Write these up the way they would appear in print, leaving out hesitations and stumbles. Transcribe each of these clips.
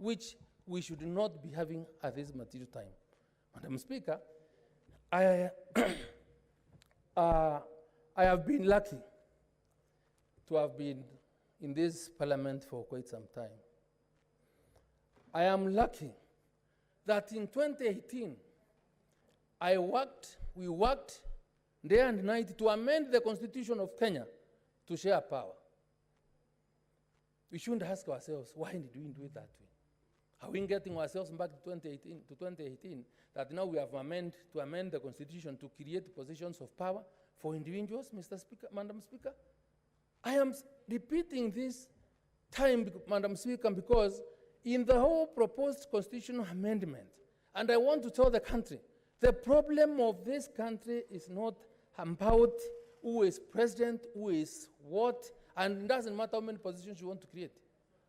which we should not be having at this material time. Madam Speaker, I have been lucky to have been in this parliament for quite some time. I am lucky that in 2018, we worked day and night to amend the Constitution of Kenya to share power. We shouldn't ask ourselves, why did we do it that way? Are we getting ourselves back to 2018, that now we have to amend the Constitution to create positions of power for individuals, Mr. Speaker, Madam Speaker? I am repeating this time, Madam Speaker, because in the whole proposed constitutional amendment, and I want to tell the country, the problem of this country is not about who is president, who is what, and it doesn't matter how many positions you want to create.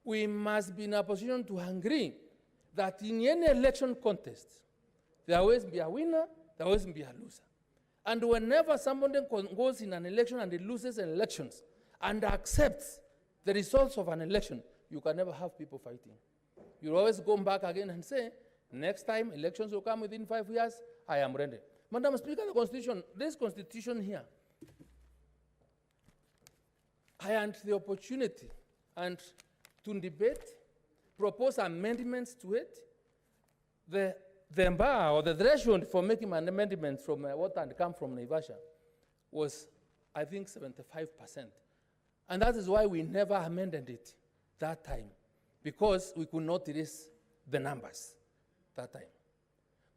We must be in a position to agree that in any election contest, there will always be a winner, there will always be a loser. And whenever somebody goes in an election and he loses elections and accepts the results of an election, you can never have people fighting. You always go back again and say, next time elections will come within 5 years, I am ready. Madam Speaker, the Constitution, this Constitution here, I had the opportunity and to debate, propose amendments to it. The bar or the threshold for making an amendment from what had come from Naivasha was, I think, 75%. And that is why we never amended it that time, because we could not erase the numbers that time.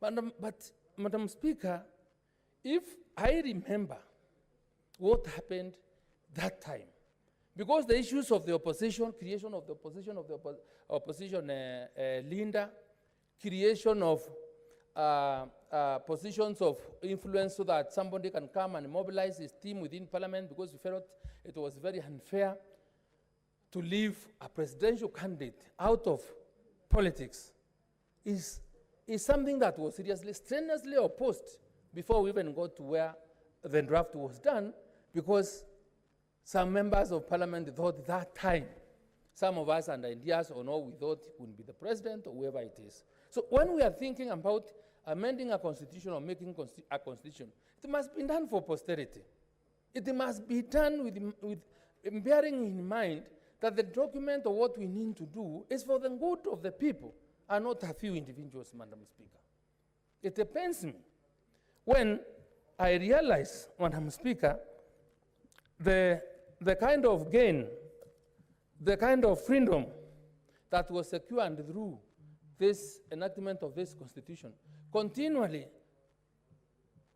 But Madam Speaker, if I remember what happened that time, because the issues of the opposition, creation of the opposition Linda, creation of positions of influence so that somebody can come and mobilize his team within parliament, because we felt it was very unfair to leave a presidential candidate out of politics, is something that was strenuously opposed before we even got to where the draft was done, because some members of parliament thought that time, some of us and ideas or no, we thought it would be the president or whoever it is. So when we are thinking about amending a constitution or making a constitution, it must be done for posterity. It must be done with bearing in mind that the document of what we need to do is for the good of the people and not a few individuals, Madam Speaker. It pains me when I realize, Madam Speaker, the kind of gain, the kind of freedom that was secured through this enactment of this constitution continually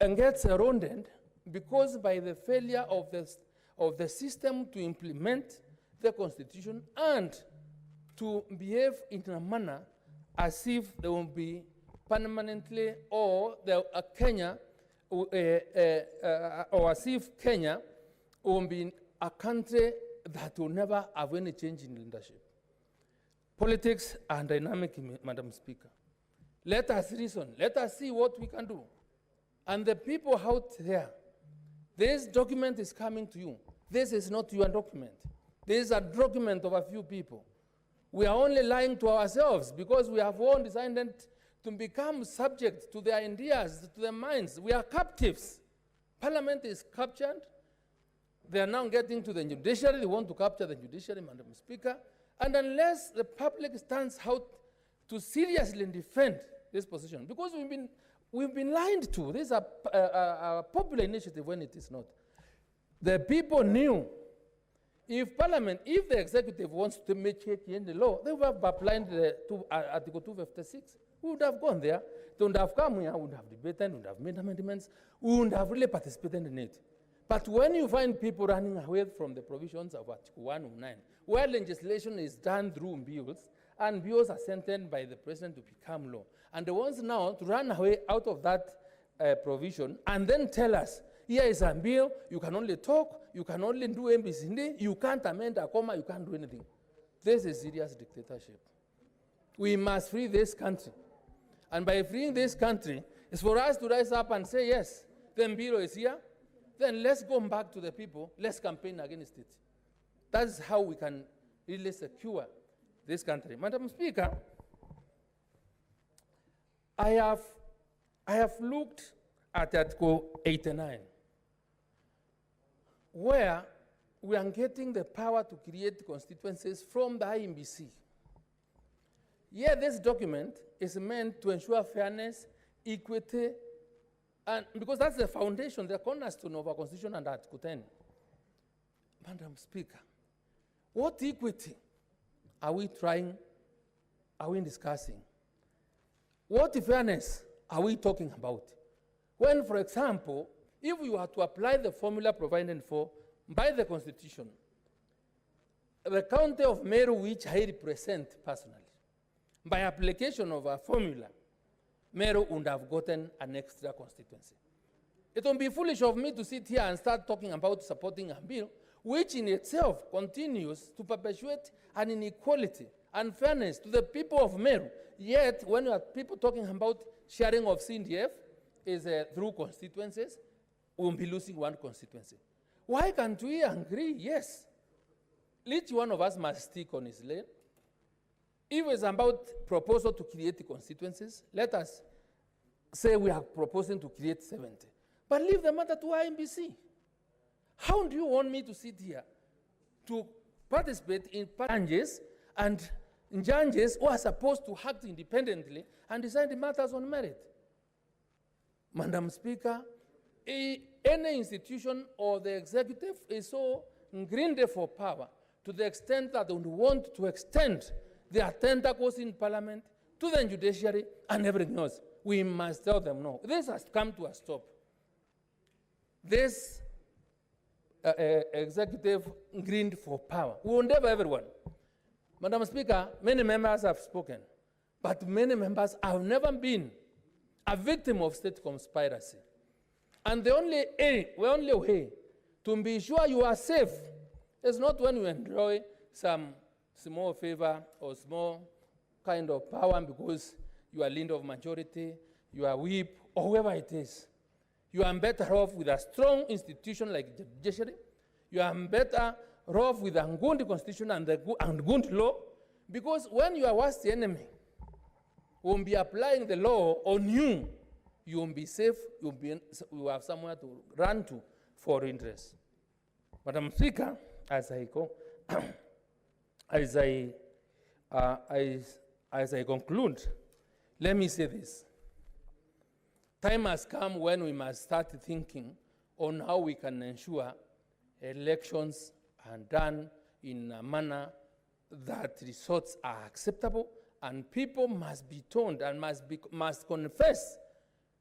and gets eroded because by the failure of the system to implement the constitution and to behave in a manner as if they will be permanently, or Kenya, or as if Kenya will be a country that will never have any change in leadership. Politics are dynamic, Madam Speaker. Let us reason. Let us see what we can do. And the people out there, this document is coming to you. This is not your document. This is a document of a few people. We are only lying to ourselves because we have all decided to become subject to their ideas, to their minds. We are captives. Parliament is captured. They are now getting to the judiciary. They want to capture the judiciary, Madam Speaker. And unless the public stands out to seriously defend this position, because we've been lied to. This is a popular initiative when it is not. The people knew if the executive wants to make change in the law, they would have applied to Article 256. We would have gone there. They would have come here, we would have debated, we would have made amendments, we would have really participated in it. But when you find people running away from the provisions of Article 109, where legislation is done through bills, and bills are sent by the president to become law, and the ones now to run away out of that provision and then tell us, here is a bill, you can only talk, you can only do ABCD, you can't amend a comma, you can't do anything. This is serious dictatorship. We must free this country. And by freeing this country, it's for us to rise up and say, yes, the bill is here, then let's go back to the people, let's campaign against it. That's how we can really secure this country. Madam Speaker, I have looked at Article 89, where we are getting the power to create constituencies from the IMBC. Yeah, this document is meant to ensure fairness, equity, and because that's the foundation, the cornerstone of our Constitution and Article 10. Madam Speaker, what equity are we discussing? What fairness are we talking about? When, for example, if we were to apply the formula provided for by the Constitution, the county of Meru, which I represent personally, by application of a formula, Meru would have gotten an extra constituency. It would be foolish of me to sit here and start talking about supporting a bill which in itself continues to perpetuate an inequality and fairness to the people of Meru. Yet, when you are people talking about sharing of CDF is through constituencies, we will be losing one constituency. Why can't we agree? Yes. Each one of us must stick on his lane. If it's about proposal to create constituencies, let us say we are proposing to create 70. But leave the matter to IMBC. How do you want me to sit here to participate in judges and judges who are supposed to act independently and decide the matters on merit? Madam Speaker, any institution or the executive is so greedy for power to the extent that they want to extend their tentacles in parliament to the judiciary and everything else. We must tell them no. This has come to a stop. This executive greed for power will endeavor everyone. Madam Speaker, many members have spoken, but many members have never been a victim of state conspiracy. And the only way to be sure you are safe is not when you enjoy some small favor or small kind of power because you are leader of majority, you are whip, or whoever it is. You are better off with a strong institution like the judiciary. You are better off with a good constitution and good law, because when your worst enemy won't be applying the law on you, you won't be safe, you will have somewhere to run to for interest. Madam Speaker, as I conclude, let me say this. Time has come when we must start thinking on how we can ensure elections are done in a manner that results are acceptable, and people must be told and must confess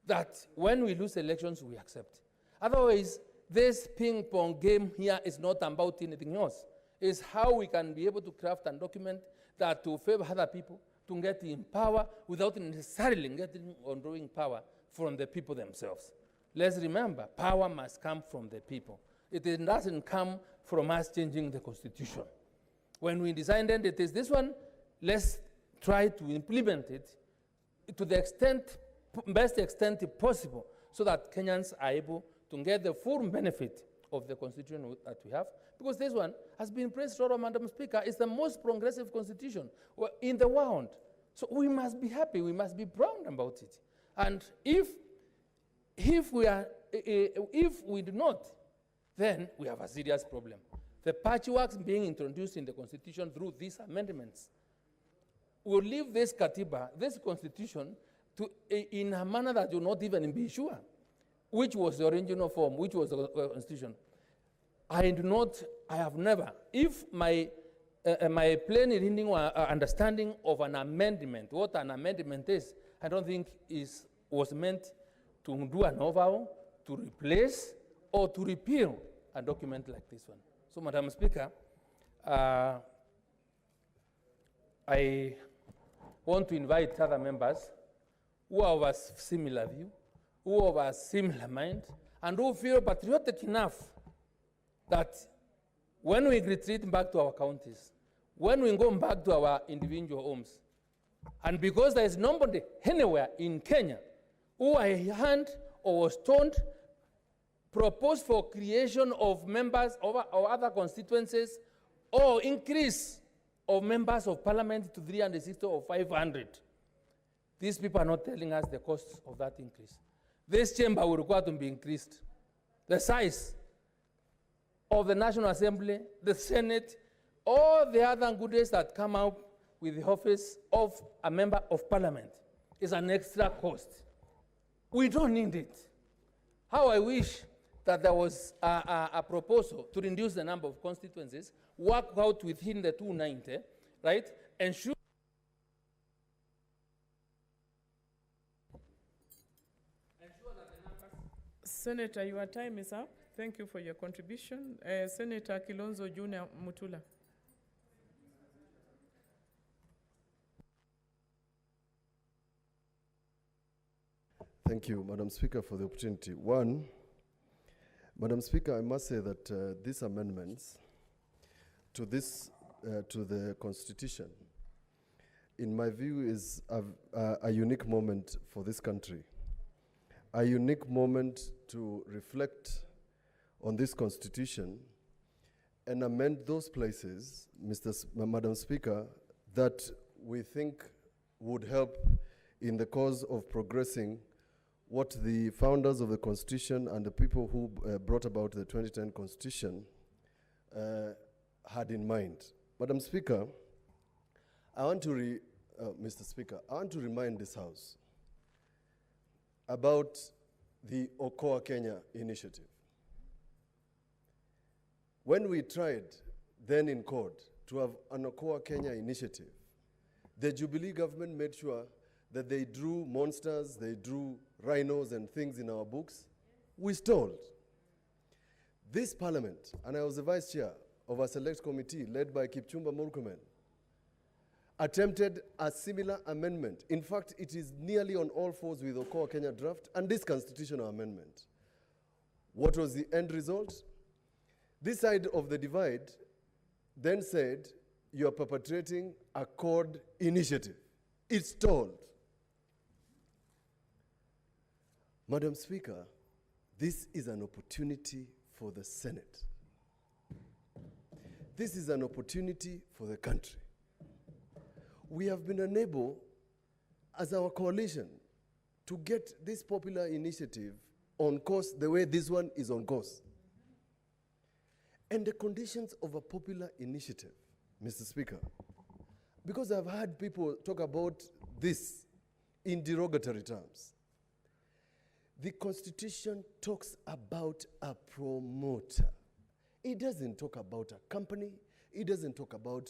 that when we lose elections, we accept. Otherwise, this ping-pong game here is not about anything else. It's how we can be able to craft and document that to favor other people, to get in power without necessarily getting or drawing power from the people themselves. Let's remember, power must come from the people. It doesn't come from us changing the Constitution. When we decided it is this one, let's try to implement it to the best extent possible, so that Kenyans are able to get the full benefit of the Constitution that we have. Because this one has been praised, Madam Speaker, is the most progressive Constitution in the world. So we must be happy, we must be proud about it. And if we do not, then we have a serious problem. The patchworks being introduced in the Constitution through these amendments will leave this Katiba, this Constitution, in a manner that will not even be sure which was the original form, which was the Constitution. I have never, if my plain reading or understanding of an amendment, what an amendment is, I don't think was meant to do an overhaul, to replace, or to repeal a document like this one. So, Madam Speaker, I want to invite other members who have a similar view, who have a similar mind, and who feel patriotic enough that when we retreat back to our counties, when we go back to our individual homes, and because there is nobody anywhere in Kenya who I heard or was told propose for creation of members or other constituencies or increase of members of parliament to 360 or 500. These people are not telling us the costs of that increase. This chamber will require to be increased. The size of the National Assembly, the Senate, all the other goodies that come out with the office of a member of parliament is an extra cost. We don't need it. How I wish that there was a proposal to reduce the number of constituencies, work out within the 290, right? Ensure that the numbers. Senator, your time is up. Thank you for your contribution. Senator Kilonzo Jr. Mutula. Thank you, Madam Speaker, for the opportunity. One, Madam Speaker, I must say that these amendments to the Constitution, in my view, is a unique moment for this country. A unique moment to reflect on this Constitution and amend those places, Madam Speaker, that we think would help in the cause of progressing what the founders of the Constitution and the people who brought about the 2010 Constitution had in mind. Madam Speaker, Mr. Speaker, I want to remind this House about the Okoa Kenya initiative. When we tried, then in court, to have an Okoa Kenya initiative, the Jubilee government made sure that they drew monsters, they drew rhinos and things in our books. We stalled. This parliament, and I was the vice chair of a select committee led by Kipchumba Murkomen, attempted a similar amendment. In fact, it is nearly on all fours with Okoa Kenya draft and this constitutional amendment. What was the end result? This side of the divide then said, you are perpetrating a CORD initiative. It stalled. Madam Speaker, this is an opportunity for the Senate. This is an opportunity for the country. We have been unable, as our coalition, to get this popular initiative on course the way this one is on course. And the conditions of a popular initiative, Mr. Speaker, because I've heard people talk about this in derogatory terms. The Constitution talks about a promoter. It doesn't talk about a company. It doesn't talk about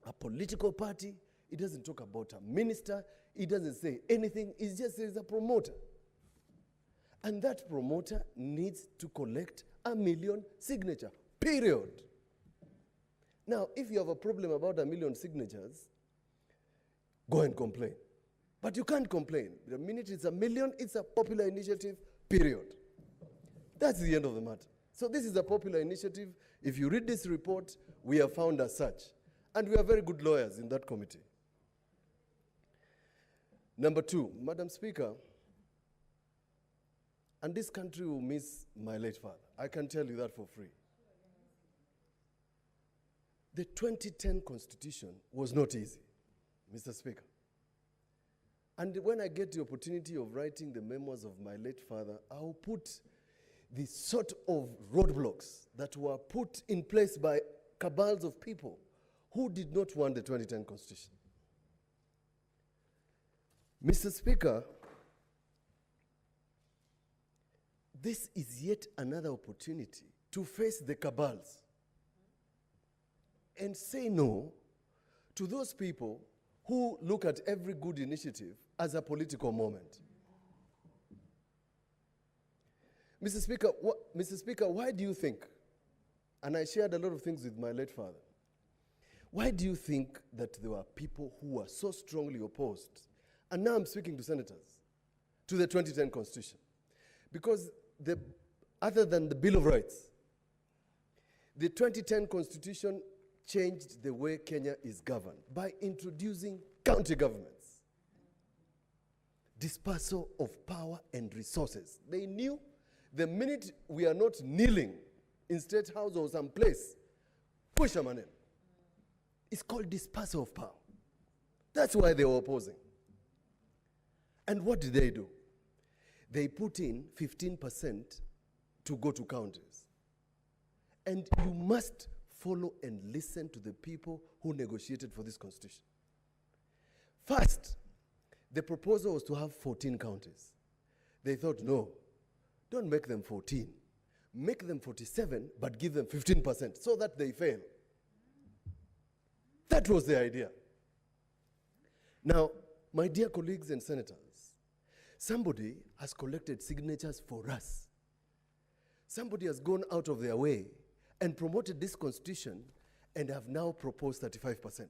a political party. It doesn't talk about a minister. It doesn't say anything. It just says a promoter. And that promoter needs to collect 1 million signatures, period. Now, if you have a problem about 1 million signatures, go and complain. But you can't complain. The minute it's 1 million, it's a popular initiative, period. That's the end of the matter. So this is a popular initiative. If you read this report, we have found as such. And we are very good lawyers in that committee. Number two, Madam Speaker, and this country will miss my late father. I can tell you that for free. The 2010 Constitution was not easy, Mr. Speaker. And when I get the opportunity of writing the memoirs of my late father, I'll put the sort of roadblocks that were put in place by cabals of people who did not want the 2010 Constitution. Mr. Speaker, this is yet another opportunity to face the cabals and say no to those people who look at every good initiative as a political moment. Mr. Speaker, why do you think, and I shared a lot of things with my late father, why do you think that there were people who were so strongly opposed, and now I'm speaking to senators, to the 2010 Constitution? Because other than the Bill of Rights, the 2010 Constitution changed the way Kenya is governed by introducing county governments, dispersal of power and resources. They knew the minute we are not kneeling in State House or someplace, push a man in. It's called dispersal of power. That's why they were opposing. And what did they do? They put in 15% to go to counties. And you must follow and listen to the people who negotiated for this constitution. First, the proposal was to have 14 counties. They thought, no, don't make them 14. Make them 47, but give them 15% so that they fail. That was the idea. Now, my dear colleagues and senators, somebody has collected signatures for us. Somebody has gone out of their way and promoted this constitution and have now proposed 35%.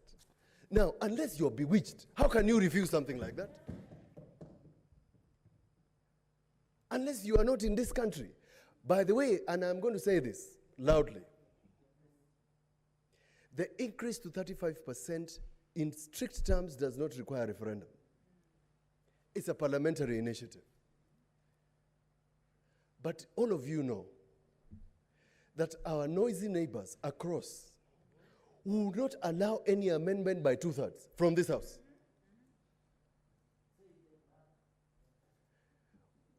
Now, unless you're bewitched, how can you refuse something like that? Unless you are not in this country. By the way, and I'm going to say this loudly, the increase to 35% in strict terms does not require a referendum. It's a parliamentary initiative. But all of you know that our noisy neighbors across will not allow any amendment by 2/3 from this house.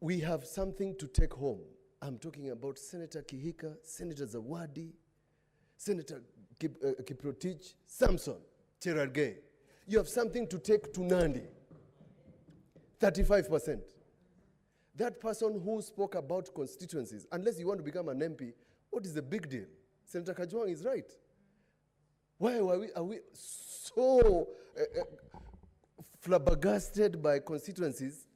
We have something to take home. I'm talking about Senator Kihika, Senator Zawadi, Senator Kiprotich, Samson, Cherargei. You have something to take to Nandi. 35%. That person who spoke about constituencies, unless you want to become an MP, what is the big deal? Senator Kajwang is right. Why are we so flabbergasted by constituencies,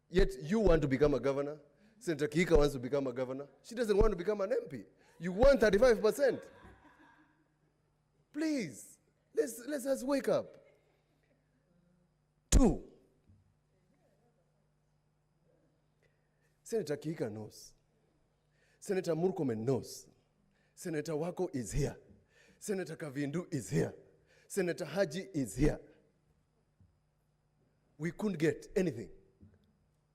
yet you want to become a governor? Senator Kihika wants to become a governor. She doesn't want to become an MP. You want 35%. Please, let's us wake up. 2, Senator Kihika knows. Senator Murkomen knows. Senator Wako is here. Senator Kavindu is here. Senator Haji is here. We couldn't get anything.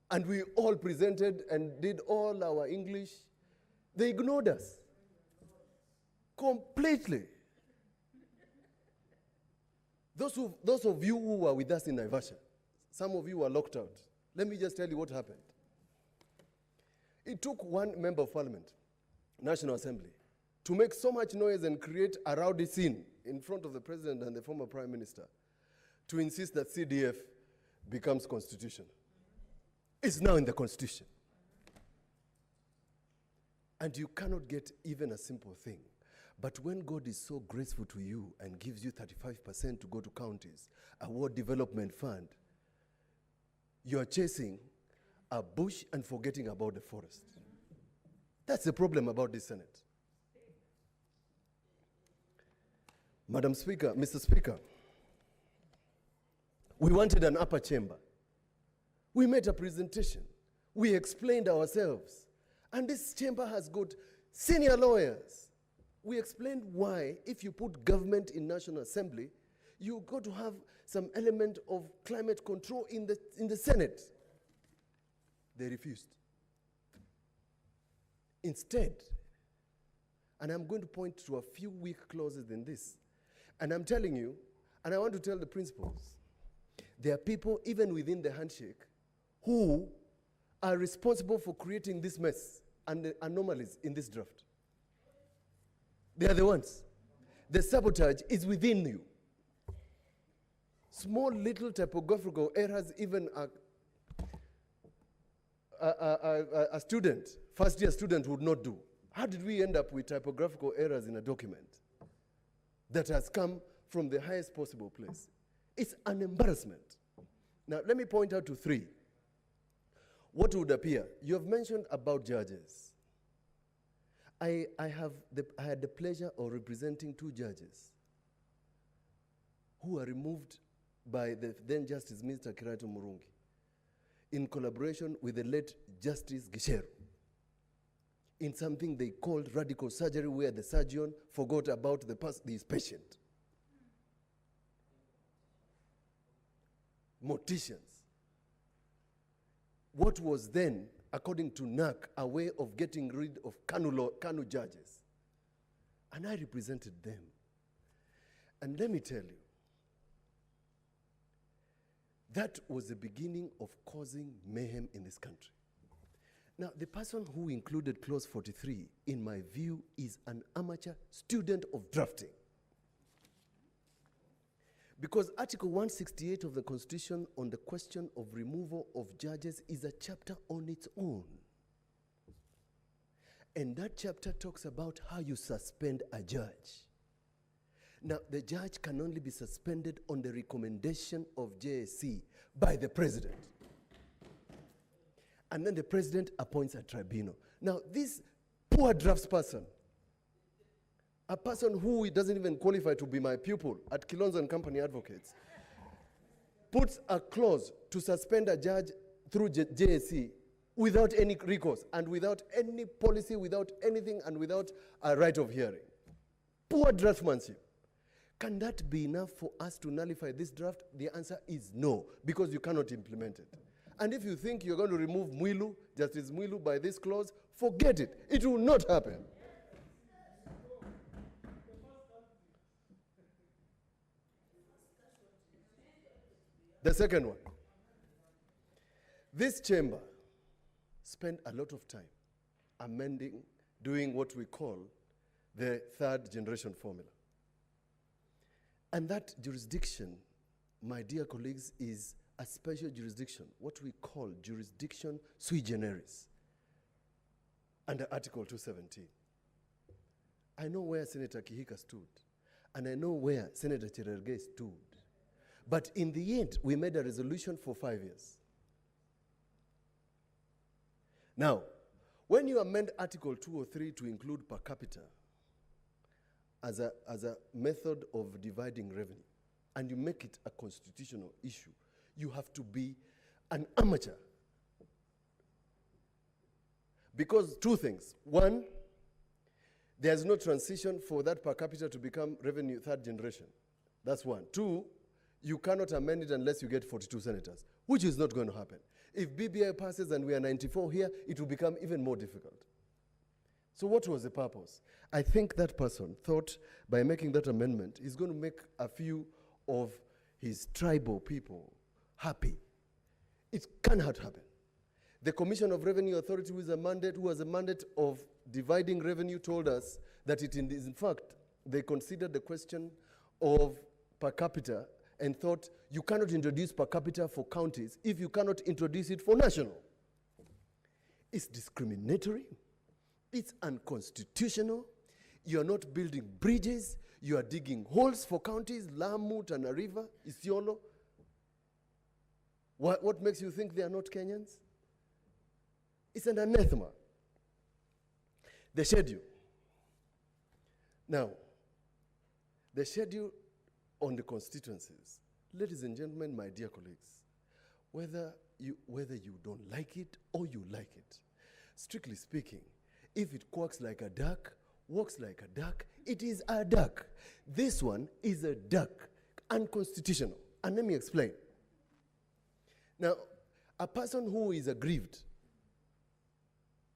And we all presented and did all our English. They ignored us completely. Those of you who were with us in Naivasha, some of you were locked out. Let me just tell you what happened. It took one member of parliament, National Assembly, to make so much noise and create a rowdy scene in front of the president and the former prime minister to insist that CDF becomes constitutional. It's now in the constitution. And you cannot get even a simple thing. But when God is so graceful to you and gives you 35% to go to counties, a ward development fund, you are chasing a bush and forgetting about the forest. That's the problem about this Senate. Madam Speaker, Mr. Speaker, we wanted an upper chamber. We made a presentation. We explained ourselves. And this chamber has got senior lawyers. We explained why, if you put government in National Assembly, you've got to have some element of climate control in the Senate. They refused. Instead, and I'm going to point to a few weak clauses in this, and I'm telling you, and I want to tell the principals, there are people, even within the handshake, who are responsible for creating this mess and the anomalies in this draft. They are the ones. The sabotage is within you. Small little typographical errors, even a student, first-year student would not do. How did we end up with typographical errors in a document that has come from the highest possible place? It's an embarrassment. Now, let me point out to 3. What would appear? You have mentioned about judges. I had the pleasure of representing 2 judges who were removed by the then Justice Minister Kirato Murungi in collaboration with the late Justice Gicheru in something they called radical surgery, where the surgeon forgot about his patient. Morticians. What was then, according to NAC, a way of getting rid of Kanu judges. And I represented them. And let me tell you, That was the beginning of causing mayhem in this country. Now, the person who included clause 43, in my view, is an amateur student of drafting. Because Article 168 of the Constitution on the question of removal of judges is a chapter on its own. And that chapter talks about how you suspend a judge. Now, the judge can only be suspended on the recommendation of JSC by the president. And then the president appoints a tribunal. Now, this poor draftsperson, a person who doesn't even qualify to be my pupil at Kilonzo and Company Advocates, puts a clause to suspend a judge through JSC without any recourse and without any policy, without anything, and without a right of hearing. Poor draftsmanship. Can that be enough for us to nullify this draft? The answer is no, because you cannot implement it. And if you think you're going to remove Mwilu, Justice Mwilu, by this clause, forget it. It will not happen. The second one. This chamber spent a lot of time amending, doing what we call the third generation formula. And that jurisdiction, my dear colleagues, is a special jurisdiction, what we call jurisdiction sui generis, under Article 217. I know where Senator Kihika stood, and I know where Senator Cherargei stood. But in the end, we made a resolution for 5 years. Now, when you amend Article 203 to include per capita as a method of dividing revenue, and you make it a constitutional issue, you have to be an amateur. Because two things. One, there's no transition for that per capita to become revenue third generation. That's one. Two, you cannot amend it unless you get 42 senators, which is not going to happen. If BBI passes and we are 94 here, it will become even more difficult. So what was the purpose? I think that person thought by making that amendment, he's going to make a few of his tribal people happy. It cannot happen. The Commission of Revenue Authority, who has a mandate of dividing revenue, told us that it is, in fact, they considered the question of per capita and thought you cannot introduce per capita for counties if you cannot introduce it for national. It's discriminatory. It's unconstitutional. You're not building bridges. You are digging holes for counties, Lamu, Tana River, Isiolo. What makes you think they are not Kenyans? It's an anathema. The schedule. Now, the schedule on the constituencies, ladies and gentlemen, my dear colleagues, whether you don't like it or you like it, strictly speaking, if it quacks like a duck, walks like a duck, it is a duck. This one is a duck, unconstitutional. And let me explain. Now, a person who is aggrieved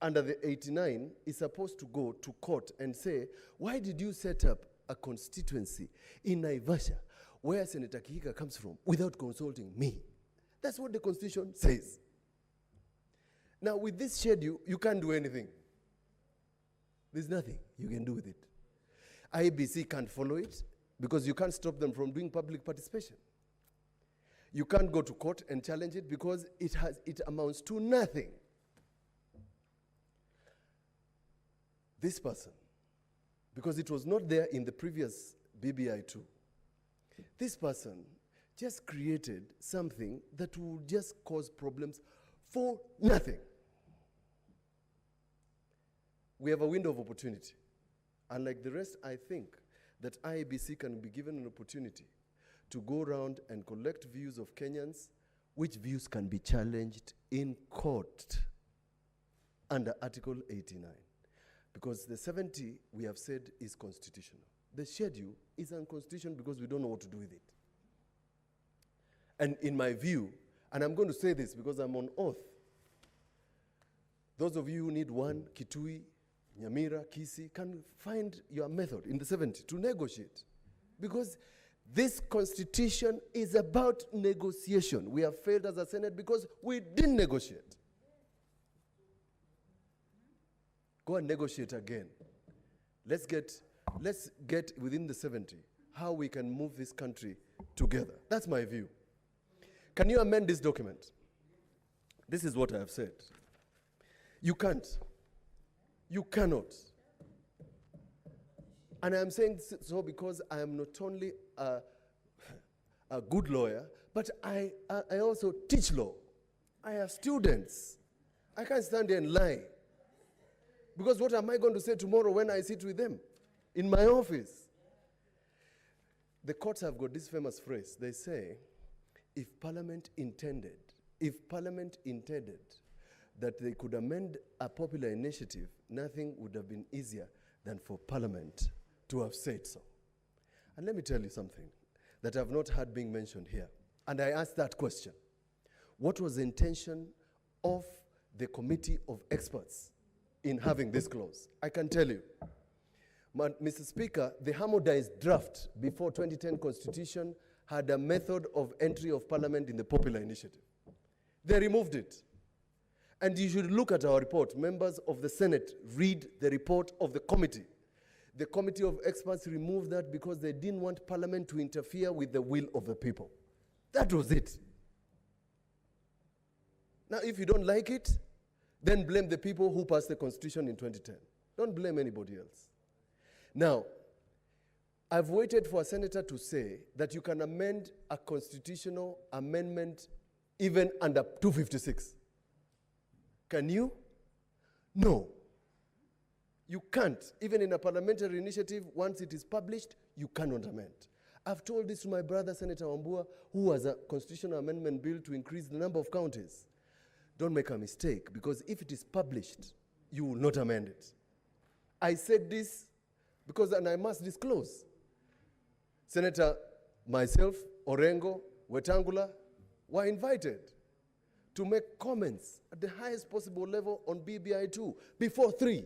under the 89 is supposed to go to court and say, why did you set up a constituency in Naivasha where Senator Kihika comes from without consulting me? That's what the Constitution says. Now, with this schedule, you can't do anything. There's nothing you can do with it. IEBC can't follow it because you can't stop them from doing public participation. You can't go to court and challenge it because it amounts to nothing. This person, because it was not there in the previous BBI2, this person just created something that will just cause problems for nothing. We have a window of opportunity. Unlike the rest, I think that IEBC can be given an opportunity to go around and collect views of Kenyans, which views can be challenged in court under Article 89. Because the 70, we have said, is constitutional. The schedule is unconstitutional because we don't know what to do with it. And in my view, and I'm going to say this because I'm on oath, those of you who need one, Kitui, Nyamira, Kisi, can find your method in the 70 to negotiate. Because This constitution is about negotiation. We have failed as a Senate because we didn't negotiate. Go and negotiate again. Let's get within the 70 how we can move this country together. That's my view. Can you amend this document? This is what I have said. You can't. You cannot. And I'm saying so because I am not only a good lawyer, but I also teach law. I have students. I can't stand there and lie. Because what am I going to say tomorrow when I sit with them in my office? The courts have got this famous phrase. They say, if Parliament intended that they could amend a popular initiative, nothing would have been easier than for Parliament to have said so. And let me tell you something that I've not heard being mentioned here. And I asked that question. What was the intention of the committee of experts in having this clause? I can tell you. Mr. Speaker, the harmonized draft before 2010 Constitution had a method of entry of Parliament in the popular initiative. They removed it. And you should look at our report. Members of the Senate, read the report of the committee. The committee of experts removed that because they didn't want Parliament to interfere with the will of the people. That was it. Now, if you don't like it, then blame the people who passed the Constitution in 2010. Don't blame anybody else. Now, I've waited for a senator to say that you can amend a constitutional amendment even under 256. Can you? No. You can't. Even in a parliamentary initiative, once it is published, you cannot amend. I've told this to my brother, Senator Wambua, who has a constitutional amendment bill to increase the number of counties. Don't make a mistake, because if it is published, you will not amend it. I said this because, and I must disclose, Senator, myself, Orengo, Wetangula were invited to make comments at the highest possible level on BBI2 before 3.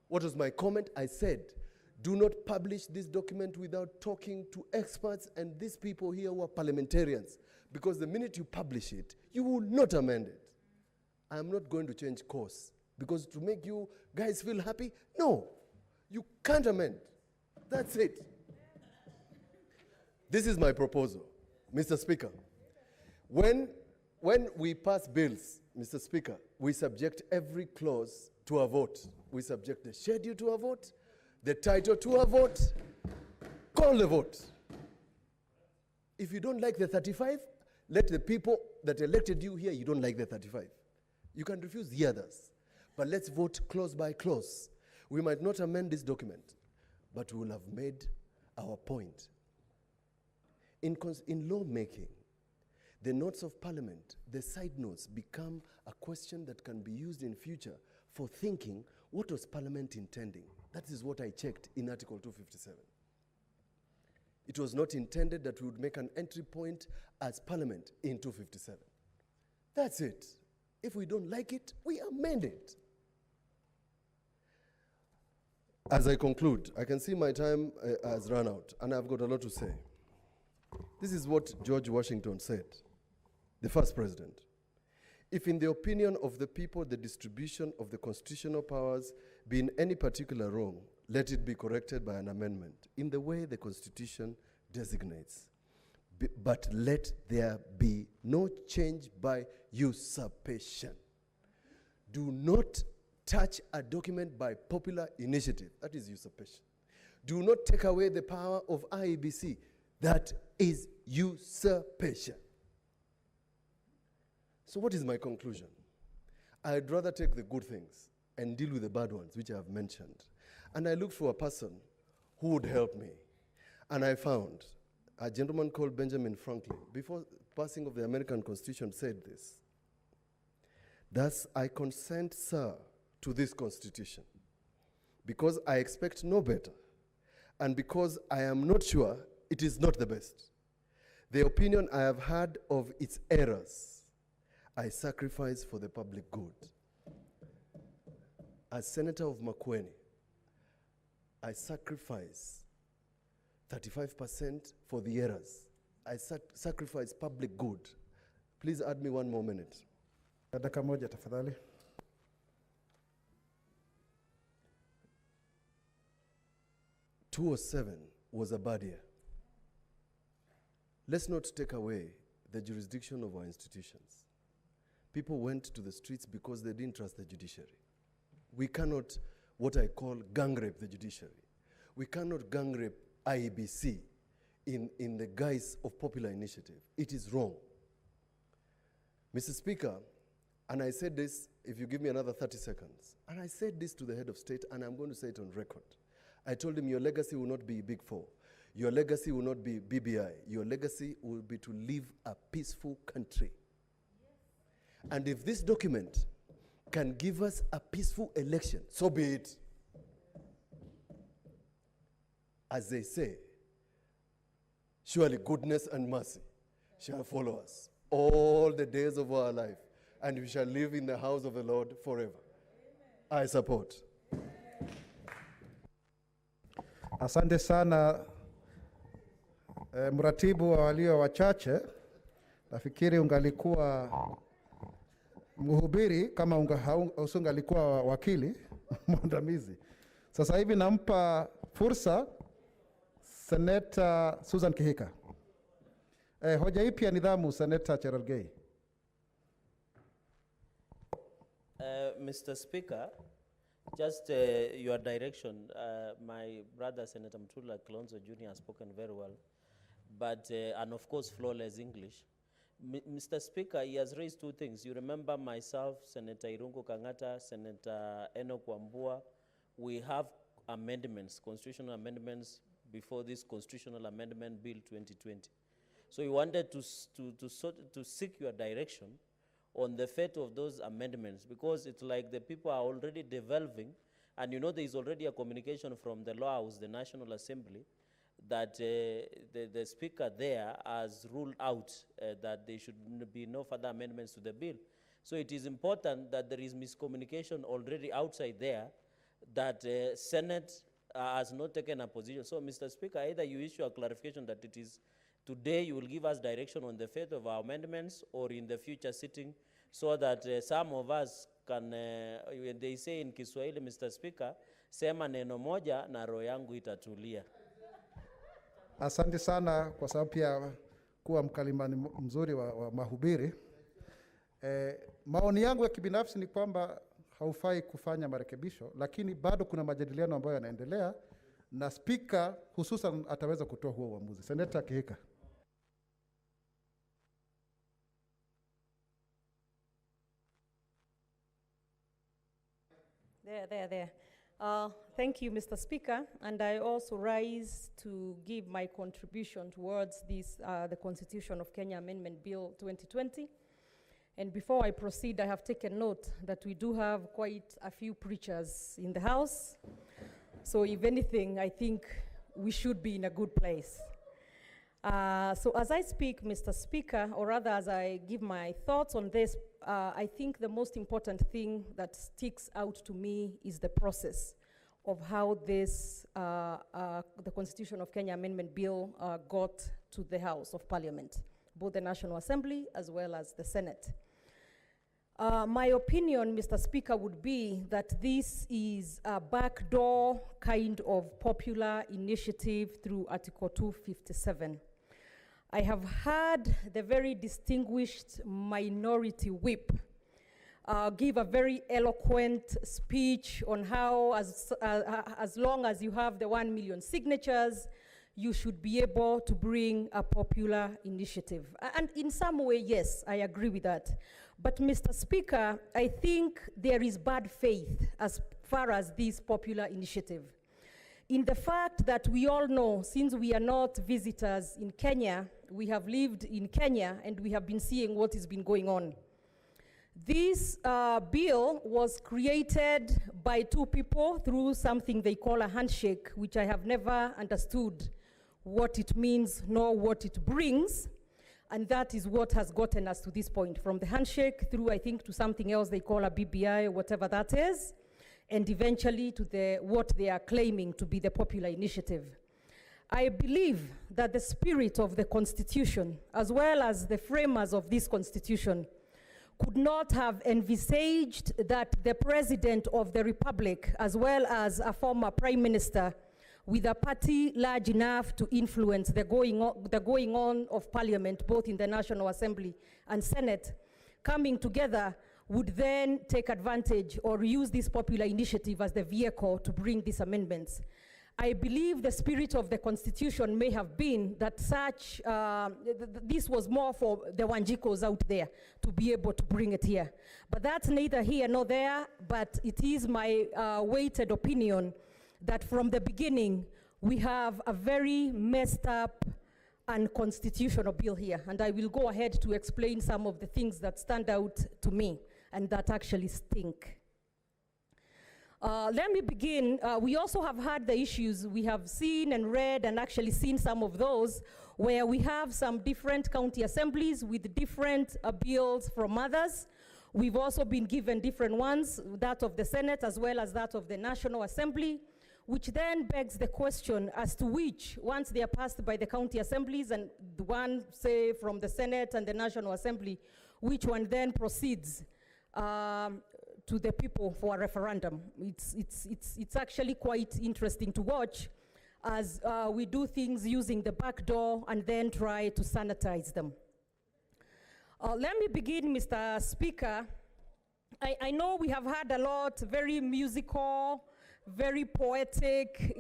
What was my comment? I said, do not publish this document without talking to experts and these people here who are parliamentarians, because the minute you publish it, you will not amend it. I am not going to change course, because to make you guys feel happy, no, you can't amend. That's it. This is my proposal, Mr. Speaker. When we pass bills, Mr. Speaker, we subject every clause to a vote. We subject the schedule to a vote, the title to a vote, call the vote. If you don't like the 35, let the people that elected you here, you don't like the 35. You can refuse the others. But let's vote clause by clause. We might not amend this document, but we will have made our point. In lawmaking, the notes of parliament, the side notes, become a question that can be used in future for thinking, what was Parliament intending? That is what I checked in Article 257. It was not intended that we would make an entry point as Parliament in 257. That's it. If we don't like it, we amend it. As I conclude, I can see my time has run out, and I've got a lot to say. This is what George Washington said, the first president. If in the opinion of the people the distribution of the constitutional powers be in any particular wrong, let it be corrected by an amendment in the way the Constitution designates. But let there be no change by usurpation. Do not touch a document by popular initiative. That is usurpation. Do not take away the power of IEBC. That is usurpation. So what is my conclusion? I'd rather take the good things and deal with the bad ones, which I have mentioned. And I looked for a person who would help me. And I found a gentleman called Benjamin Franklin, before passing of the American Constitution, said this: "Thus I consent, sir, to this Constitution, because I expect no better, and because I am not sure it is not the best. The opinion I have had of its errors, I sacrifice for the public good." As Senator of Makueni, I sacrifice 35% for the errors. I sacrifice public good. Please add me 1 more minute. Dakika moja tafadhali. (2007) was a bad year. Let's not take away the jurisdiction of our institutions. People went to the streets because they didn't trust the judiciary. We cannot, what I call, gang rape the judiciary. We cannot gang rape IEBC in the guise of popular initiative. It is wrong. Mr. Speaker, and I said this, if you give me another 30 seconds, and I said this to the head of state, and I'm going to say it on record. I told him, your legacy will not be Big Four. Your legacy will not be BBI. Your legacy will be to live a peaceful country. And if this document can give us a peaceful election, so be it. As they say, surely goodness and mercy shall follow us all the days of our life, and we shall live in the house of the Lord forever. I support. Asante sana mratibu wa walio wachache. Nafikiri ungalikuwa mhubiri kama usungalikuwa wakili mwandamizi. Sasa hivi nampa fursa Senator Susan Kihika. Hoja ipi ya nidhamu Senator Cherargei. Mr. Speaker, just your direction, my brother Senator Mtula Kilonzo Jr. has spoken very well, but and of course flawless English. Mr. Speaker, he has raised two things. You remember myself, Senator Irungu Kangata, Senator Enoch Wambua, we have amendments, constitutional amendments before this Constitutional Amendment Bill 2020. So we wanted to seek your direction on the fate of those amendments, because it's like the people are already developing, and you know there is already a communication from the Law House, the National Assembly, that the Speaker there has ruled out that there should be no further amendments to the bill. So it is important that there is miscommunication already outside there, that Senate has not taken a position. So Mr. Speaker, either you issue a clarification that it is today you will give us direction on the fate of our amendments, or in the future sitting, so that some of us can, when they say in Kiswahili, Mr. Speaker, sema neno moja na roho yangu itatulia. Asante sana kwa sababu pia kuwa mkalimani mzuri wa mahubiri. Maoni yangu ya kibinafsi ni kwamba haufai kufanya marekebisho, lakini bado kuna majadiliano ambayo yanaendelea, na Speaker hususan ataweza kutoa huo uamuzi. Senator Kihika. There. Thank you, Mr. Speaker, and I also rise to give my contribution towards this, the Constitution of Kenya Amendment Bill 2020. And before I proceed, I have taken note that we do have quite a few preachers in the House. So if anything, I think we should be in a good place. So as I speak, Mr. Speaker, or rather as I give my thoughts on this, I think the most important thing that sticks out to me is the process of how this, the Constitution of Kenya Amendment Bill got to the House of Parliament, both the National Assembly as well as the Senate. My opinion, Mr. Speaker, would be that this is a backdoor kind of popular initiative through Article 257. I have heard the very distinguished Minority Whip give a very eloquent speech on how as long as you have the 1 million signatures, you should be able to bring a popular initiative. And in some way, yes, I agree with that. But Mr. Speaker, I think there is bad faith as far as this popular initiative, in the fact that we all know, since we are not visitors in Kenya, we have lived in Kenya and we have been seeing what has been going on. This bill was created by two people through something they call a handshake, which I have never understood what it means nor what it brings. And that is what has gotten us to this point, from the handshake through, I think, to something else they call a BBI, or whatever that is, and eventually to what they are claiming to be the popular initiative. I believe that the spirit of the Constitution, as well as the framers of this Constitution, could not have envisaged that the President of the Republic, as well as a former Prime Minister, with a party large enough to influence the going on of Parliament, both in the National Assembly and Senate, coming together would then take advantage or use this popular initiative as the vehicle to bring these amendments. I believe the spirit of the Constitution may have been that such, this was more for the Wanjikos out there to be able to bring it here. But that's neither here nor there, but it is my weighted opinion that from the beginning, we have a very messed up unconstitutional bill here. And I will go ahead to explain some of the things that stand out to me and that actually stink. Let me begin. We also have had the issues we have seen and read and actually seen some of those where we have some different county assemblies with different bills from others. We've also been given different ones, that of the Senate as well as that of the National Assembly, which then begs the question as to which, once they are passed by the county assemblies and the one, say, from the Senate and the National Assembly, which one then proceeds to the people for a referendum. It's actually quite interesting to watch as we do things using the back door and then try to sanitize them. Let me begin, Mr. Speaker. I know we have had a lot, very musical, very poetic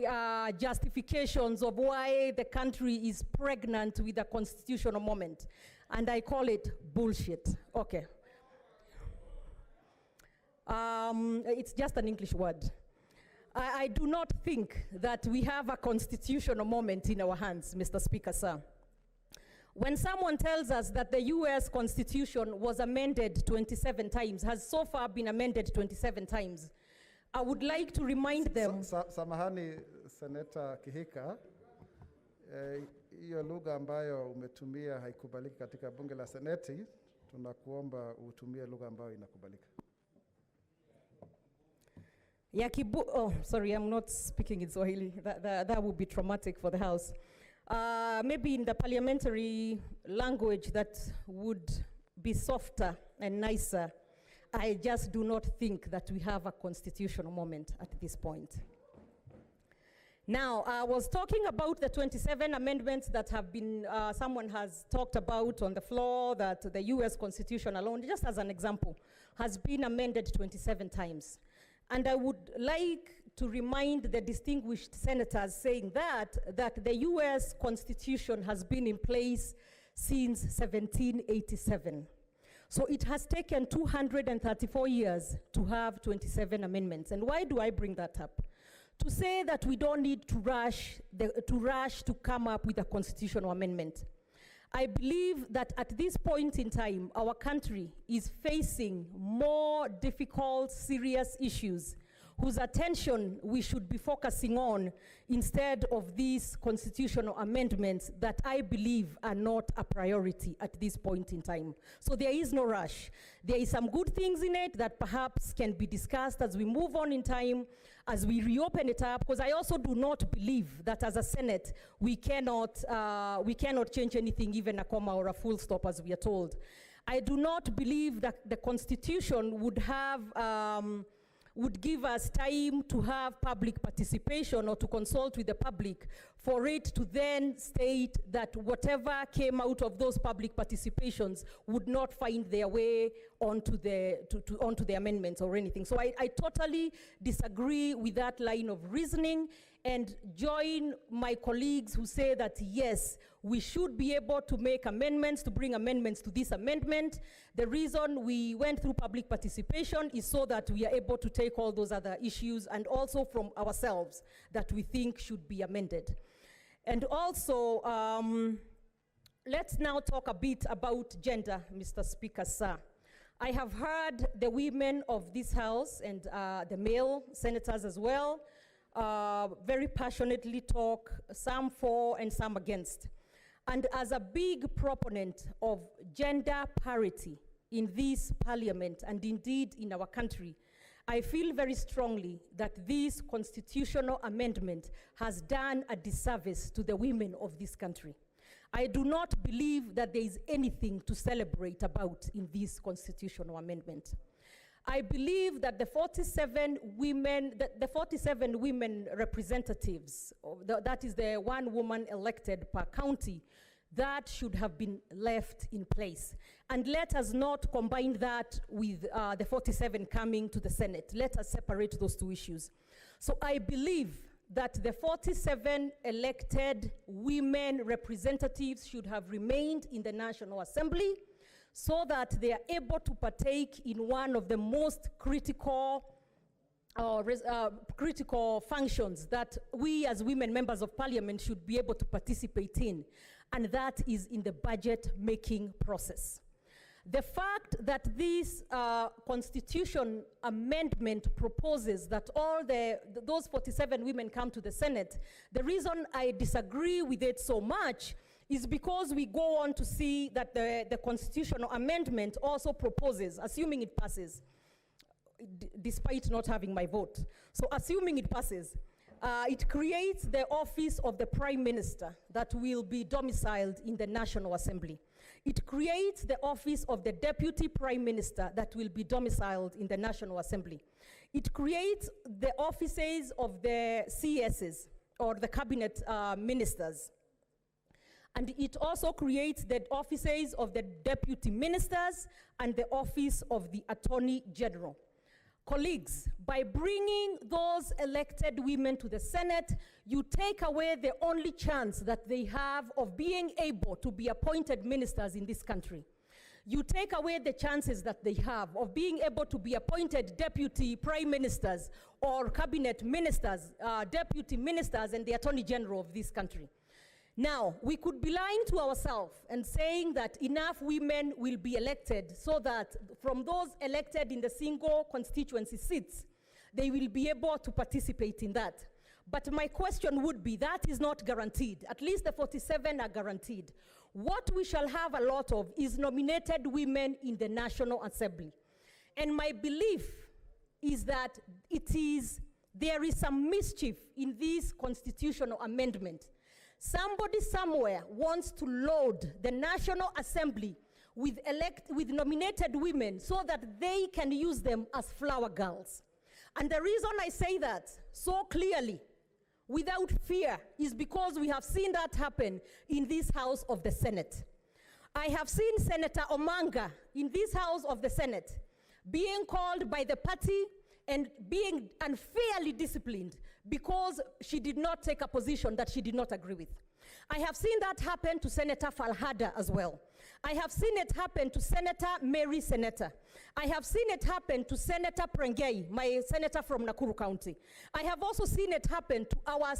justifications of why the country is pregnant with a constitutional moment. And I call it bullshit. Okay. It's just an English word. I do not think that we have a constitutional moment in our hands, Mr. Speaker, sir. When someone tells us that the US Constitution was amended 27 times, has so far been amended 27 times, I would like to remind them. Samahani, Senator Kihika, hiyo lugha ambayo umetumia haikubaliki katika bunge la Seneti, tunakuomba utumie lugha ambayo inakubalika. Oh, sorry, I'm not speaking in Swahili. That would be traumatic for the House. Maybe in the parliamentary language that would be softer and nicer. I just do not think that we have a constitutional moment at this point. Now, I was talking about the 27 amendments that have been, someone has talked about on the floor, that the US Constitution alone, just as an example, has been amended 27 times. And I would like to remind the distinguished senators saying that the US Constitution has been in place since 1787. So it has taken 234 years to have 27 amendments. And why do I bring that up? To say that we don't need to rush to come up with a constitutional amendment. I believe that at this point in time, our country is facing more difficult, serious issues whose attention we should be focusing on instead of these constitutional amendments that I believe are not a priority at this point in time. So there is no rush. There is some good things in it that perhaps can be discussed as we move on in time, as we reopen it up, because I also do not believe that as a Senate, we cannot change anything, even a comma or a full stop, as we are told. I do not believe that the Constitution would give us time to have public participation or to consult with the public for it to then state that whatever came out of those public participations would not find their way onto the amendments or anything. So I totally disagree with that line of reasoning and join my colleagues who say that yes, we should be able to make amendments, to bring amendments to this amendment. The reason we went through public participation is so that we are able to take all those other issues and also from ourselves that we think should be amended. And also, let's now talk a bit about gender, Mr. Speaker, sir. I have heard the women of this House and the male senators as well very passionately talk, some for and some against. And as a big proponent of gender parity in this parliament and indeed in our country, I feel very strongly that this constitutional amendment has done a disservice to the women of this country. I do not believe that there is anything to celebrate about in this constitutional amendment. I believe that the 47 women representatives, that is the one woman elected per county, that should have been left in place. And let us not combine that with the 47 coming to the Senate. Let us separate those two issues. So I believe that the 47 elected women representatives should have remained in the National Assembly so that they are able to partake in one of the most critical functions that we as women members of parliament should be able to participate in, and that is in the budget making process. The fact that this constitution amendment proposes that those 47 women come to the Senate, the reason I disagree with it so much is because we go on to see that the constitutional amendment also proposes, assuming it passes, despite not having my vote. So assuming it passes, it creates the office of the Prime Minister that will be domiciled in the National Assembly. It creates the office of the Deputy Prime Minister that will be domiciled in the National Assembly. It creates the offices of the CSs, or the Cabinet Ministers. And it also creates the offices of the Deputy Ministers and the office of the Attorney General. Colleagues, by bringing those elected women to the Senate, you take away the only chance that they have of being able to be appointed ministers in this country. You take away the chances that they have of being able to be appointed deputy prime ministers or cabinet ministers, deputy ministers, and the Attorney General of this country. Now, we could be lying to ourselves and saying that enough women will be elected so that from those elected in the single constituency seats, they will be able to participate in that. But my question would be, that is not guaranteed. At least the 47 are guaranteed. What we shall have a lot of is nominated women in the National Assembly. And my belief is that there is some mischief in this constitutional amendment. Somebody somewhere wants to load the National Assembly with nominated women so that they can use them as flower girls. And the reason I say that so clearly, without fear, is because we have seen that happen in this House of the Senate. I have seen Senator Omanga in this House of the Senate being called by the party and being unfairly disciplined because she did not take a position that she did not agree with. I have seen that happen to Senator Falhada as well. I have seen it happen to Senator Mary Senator. I have seen it happen to Senator Prengei, my senator from Nakuru County. I have also seen it happen to our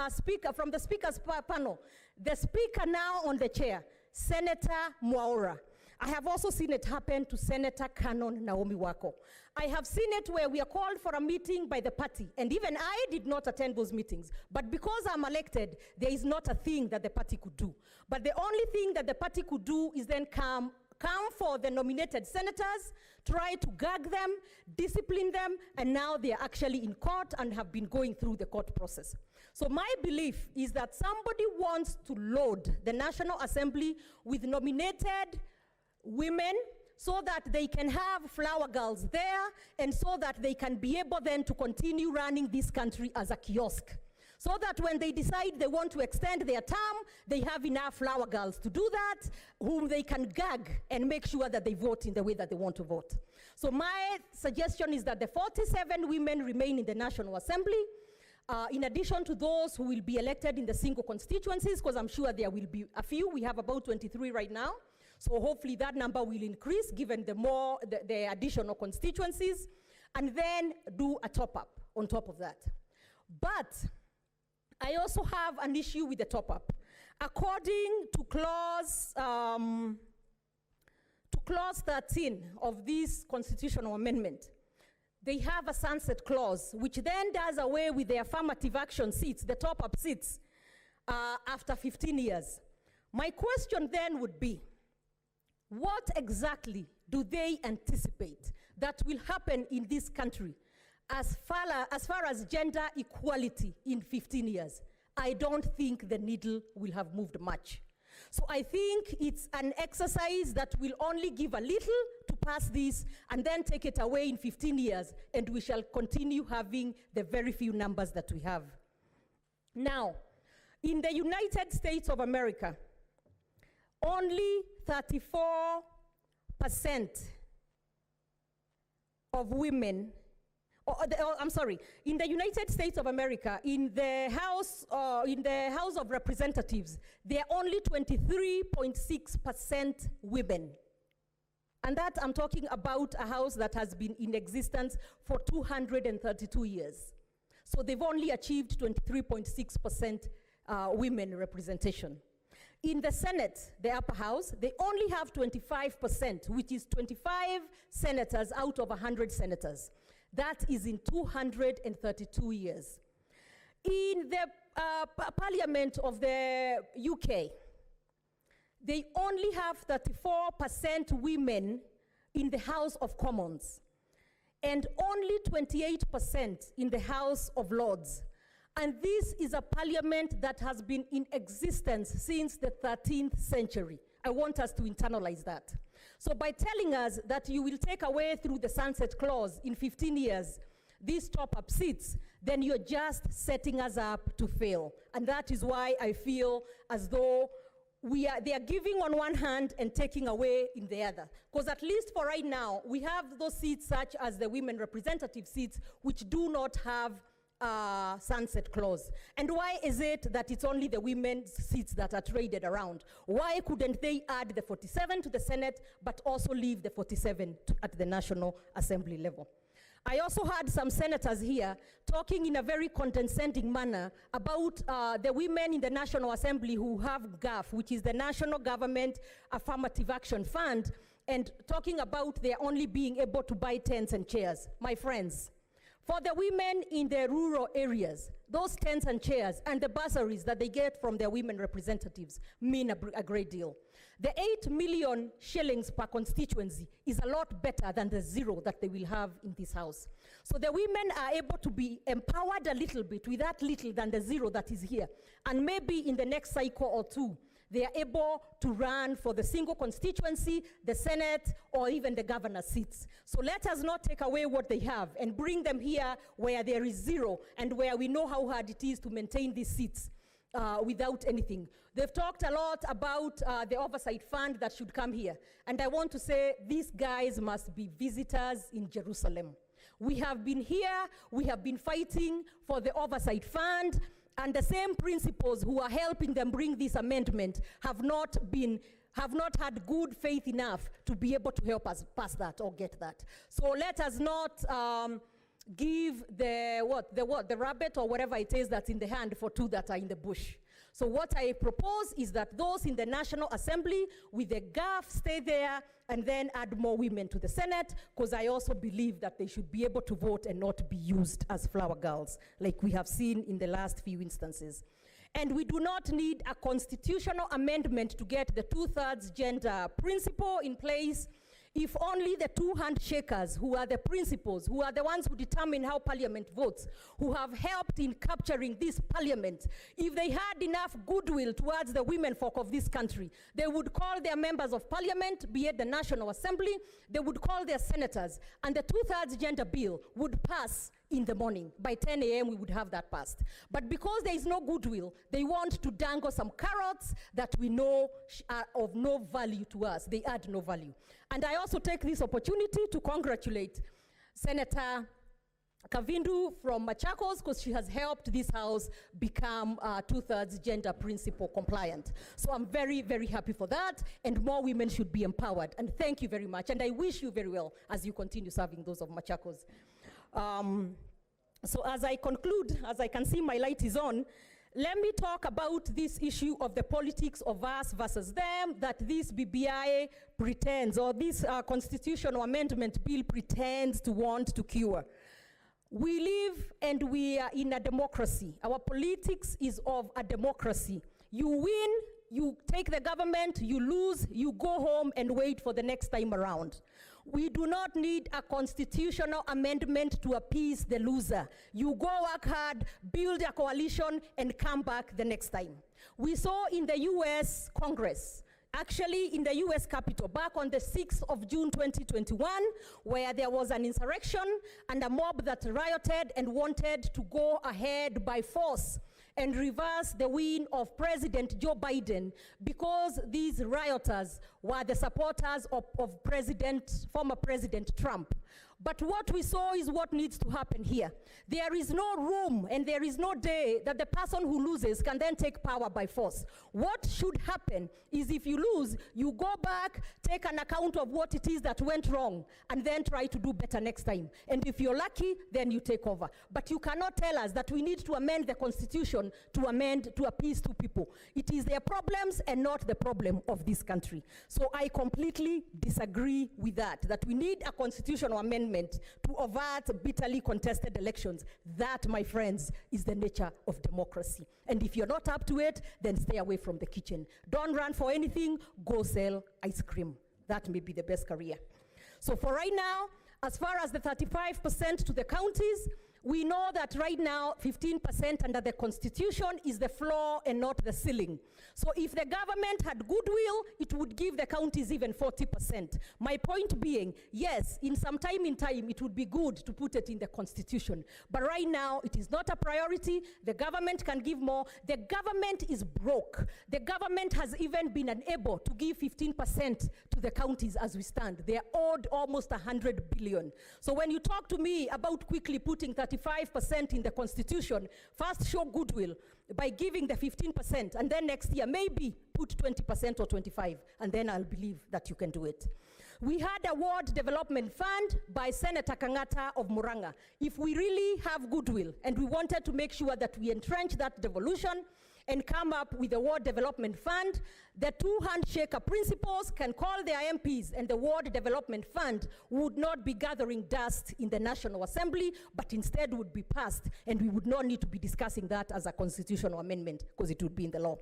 speaker, from the speaker's panel, the speaker now on the chair, Senator Mwaura. I have also seen it happen to Senator Canon Naomi Wako. I have seen it where we are called for a meeting by the party, and even I did not attend those meetings. But because I'm elected, there is not a thing that the party could do. But the only thing that the party could do is then come for the nominated senators, try to gag them, discipline them, and now they are actually in court and have been going through the court process. So my belief is that somebody wants to load the National Assembly with nominated women so that they can have flower girls there and so that they can be able then to continue running this country as a kiosk. So that when they decide they want to extend their term, they have enough flower girls to do that, whom they can gag and make sure that they vote in the way that they want to vote. So my suggestion is that the 47 women remain in the National Assembly, in addition to those who will be elected in the single constituencies, because I'm sure there will be a few. We have about 23 right now. So hopefully that number will increase given the additional constituencies, and then do a top-up on top of that. But I also have an issue with the top-up. According to clause 13 of this constitutional amendment, they have a sunset clause, which then does away with the affirmative action seats, the top-up seats, after 15 years. My question then would be, what exactly do they anticipate that will happen in this country As far as gender equality in 15 years, I don't think the needle will have moved much. So I think it's an exercise that will only give a little to pass this and then take it away in 15 years, and we shall continue having the very few numbers that we have. Now, in the United States of America, only 34% of women, in the United States of America, in the House of Representatives, there are only 23.6% women. And that I'm talking about a house that has been in existence for 232 years. So they've only achieved 23.6% women representation. In the Senate, the upper house, they only have 25%, which is 25 senators out of 100 senators. That is in 232 years. In the Parliament of the UK, they only have 34% women in the House of Commons and only 28% in the House of Lords. And this is a parliament that has been in existence since the 13th century. I want us to internalize that. So by telling us that you will take away through the sunset clause in 15 years these top-up seats, then you're just setting us up to fail. And that is why I feel as though they are giving on one hand and taking away in the other. Because at least for right now, we have those seats such as the women representative seats, which do not have sunset clause. And why is it that it's only the women's seats that are traded around? Why couldn't they add the 47 to the Senate, but also leave the 47 at the National Assembly level? I also heard some senators here talking in a very condescending manner about the women in the National Assembly who have GAF, which is the National Government Affirmative Action Fund, and talking about their only being able to buy tents and chairs. My friends, for the women in the rural areas, those tents and chairs and the bursaries that they get from their women representatives mean a great deal. The 8 million shillings per constituency is a lot better than the zero that they will have in this house. So the women are able to be empowered a little bit with that little than the zero that is here. And maybe in the next cycle or two, they are able to run for the single constituency, the Senate, or even the governor's seats. So let us not take away what they have and bring them here where there is zero and where we know how hard it is to maintain these seats without anything. They've talked a lot about the oversight fund that should come here. And I want to say these guys must be visitors in Jerusalem. We have been here, we have been fighting for the oversight fund, and the same principals who are helping them bring this amendment have not had good faith enough to be able to help us pass that or get that. So let us not give the rabbit or whatever it is that's in the hand for two that are in the bush. So what I propose is that those in the National Assembly with the GAF stay there and then add more women to the Senate, because I also believe that they should be able to vote and not be used as flower girls, like we have seen in the last few instances. And we do not need a constitutional amendment to get the 2/3 gender principle in place. If only the two handshakers, who are the principals, who are the ones who determine how parliament votes, who have helped in capturing this parliament, if they had enough goodwill towards the women folk of this country, they would call their members of parliament, be it the National Assembly, they would call their senators, and the 2/3 gender bill would pass in the morning. By 10 a.m. we would have that passed. But because there is no goodwill, they want to dangle some carrots that we know are of no value to us. They add no value. And I also take this opportunity to congratulate Senator Kavindu from Machakos, because she has helped this house become 2/3 gender principle compliant. So I'm very, very happy for that, and more women should be empowered. And thank you very much, and I wish you very well as you continue serving those of Machakos. So as I conclude, as I can see my light is on, let me talk about this issue of the politics of us versus them that this BBI pretends, or this constitutional amendment bill pretends to want to cure. We live and we are in a democracy. Our politics is of a democracy. You win, you take the government, you lose, you go home and wait for the next time around. We do not need a constitutional amendment to appease the loser. You go work hard, build a coalition, and come back the next time. We saw in the US Congress, actually in the US Capitol, back on the 6th of June 2021, where there was an insurrection and a mob that rioted and wanted to go ahead by force and reverse the win of President Joe Biden, because these rioters were the supporters of former President Trump. But what we saw is what needs to happen here. There is no room and there is no day that the person who loses can then take power by force. What should happen is, if you lose, you go back, take an account of what it is that went wrong, and then try to do better next time. And if you're lucky, then you take over. But you cannot tell us that we need to amend the Constitution to appease two people. It is their problems and not the problem of this country. So I completely disagree with that we need a constitutional amendment to avert bitterly contested elections. That, my friends, is the nature of democracy. And if you're not up to it, then stay away from the kitchen. Don't run for anything, go sell ice cream. That may be the best career. So for right now, as far as the 35% to the counties, we know that right now 15% under the Constitution is the floor and not the ceiling. So if the government had goodwill, it would give the counties even 40%. My point being, yes, in some time it would be good to put it in the Constitution. But right now, it is not a priority. The government can give more. The government is broke. The government has even been unable to give 15% to the counties as we stand. They are owed almost 100 billion. So when you talk to me about quickly putting 35% in the Constitution, first show goodwill by giving the 15%, and then next year maybe put 20% or 25%, and then I'll believe that you can do it. We had a ward development fund by Senator Kangata of Muranga. If we really have goodwill and we wanted to make sure that we entrench that devolution and come up with a ward development fund, the two handshaker principals can call their MPs, and the ward development fund would not be gathering dust in the National Assembly, but instead would be passed, and we would not need to be discussing that as a constitutional amendment, because it would be in the law.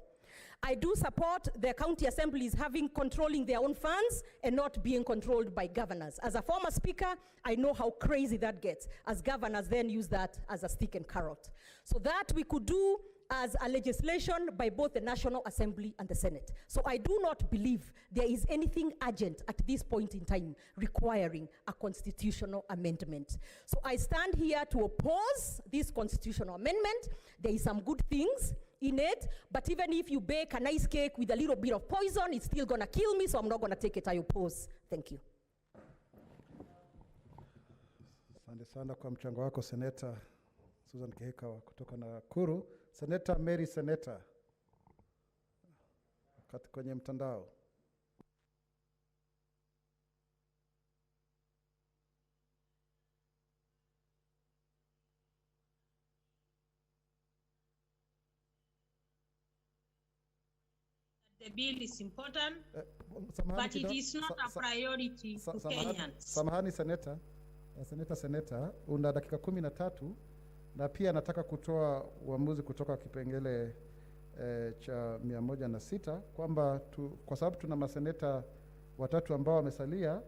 I do support the county assemblies controlling their own funds and not being controlled by governors. As a former speaker, I know how crazy that gets, as governors then use that as a stick and carrot. So that we could do as a legislation by both the National Assembly and the Senate. So I do not believe there is anything urgent at this point in time requiring a constitutional amendment. So I stand here to oppose this constitutional amendment. There is some good things in it, but even if you bake a nice cake with a little bit of poison, it's still gonna kill me, so I'm not gonna take it. I oppose. Thank you. Asante sana kwa mchango wako, Seneta Susan Kihika kutoka Nakuru. Seneta Mary Seneta kwenye mtandao. The bill is important, but it is not a priority to Kenyans. Samahani Seneta, una dakika 13, na pia nataka kutoa uamuzi kutoka kipengele cha 106 kwamba kwa sababu tuna maseneta watatu ambao wamesalia,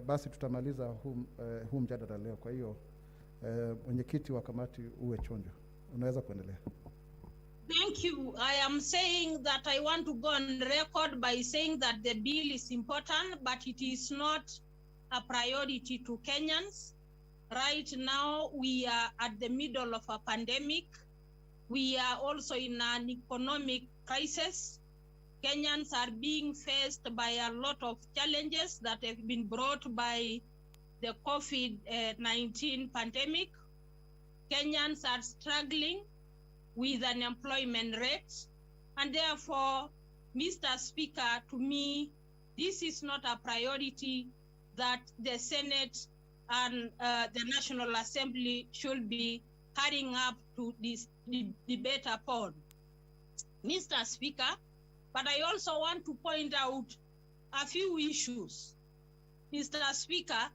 basi tutamaliza huu mjadala leo. Kwa hiyo mwenyekiti wa kamati uwe chonjo. Unaweza kuendelea. Thank you. I am saying that I want to go on record by saying that the bill is important, but it is not a priority to Kenyans. Right now, we are at the middle of a pandemic. We are also in an economic crisis. Kenyans are being faced by a lot of challenges that have been brought by the COVID-19 pandemic. Kenyans are struggling with unemployment rates, and therefore, Mr. Speaker, to me, this is not a priority that the Senate and the National Assembly should be hurrying up to this debate upon. Mr. Speaker, but I also want to point out a few issues. Mr. Speaker,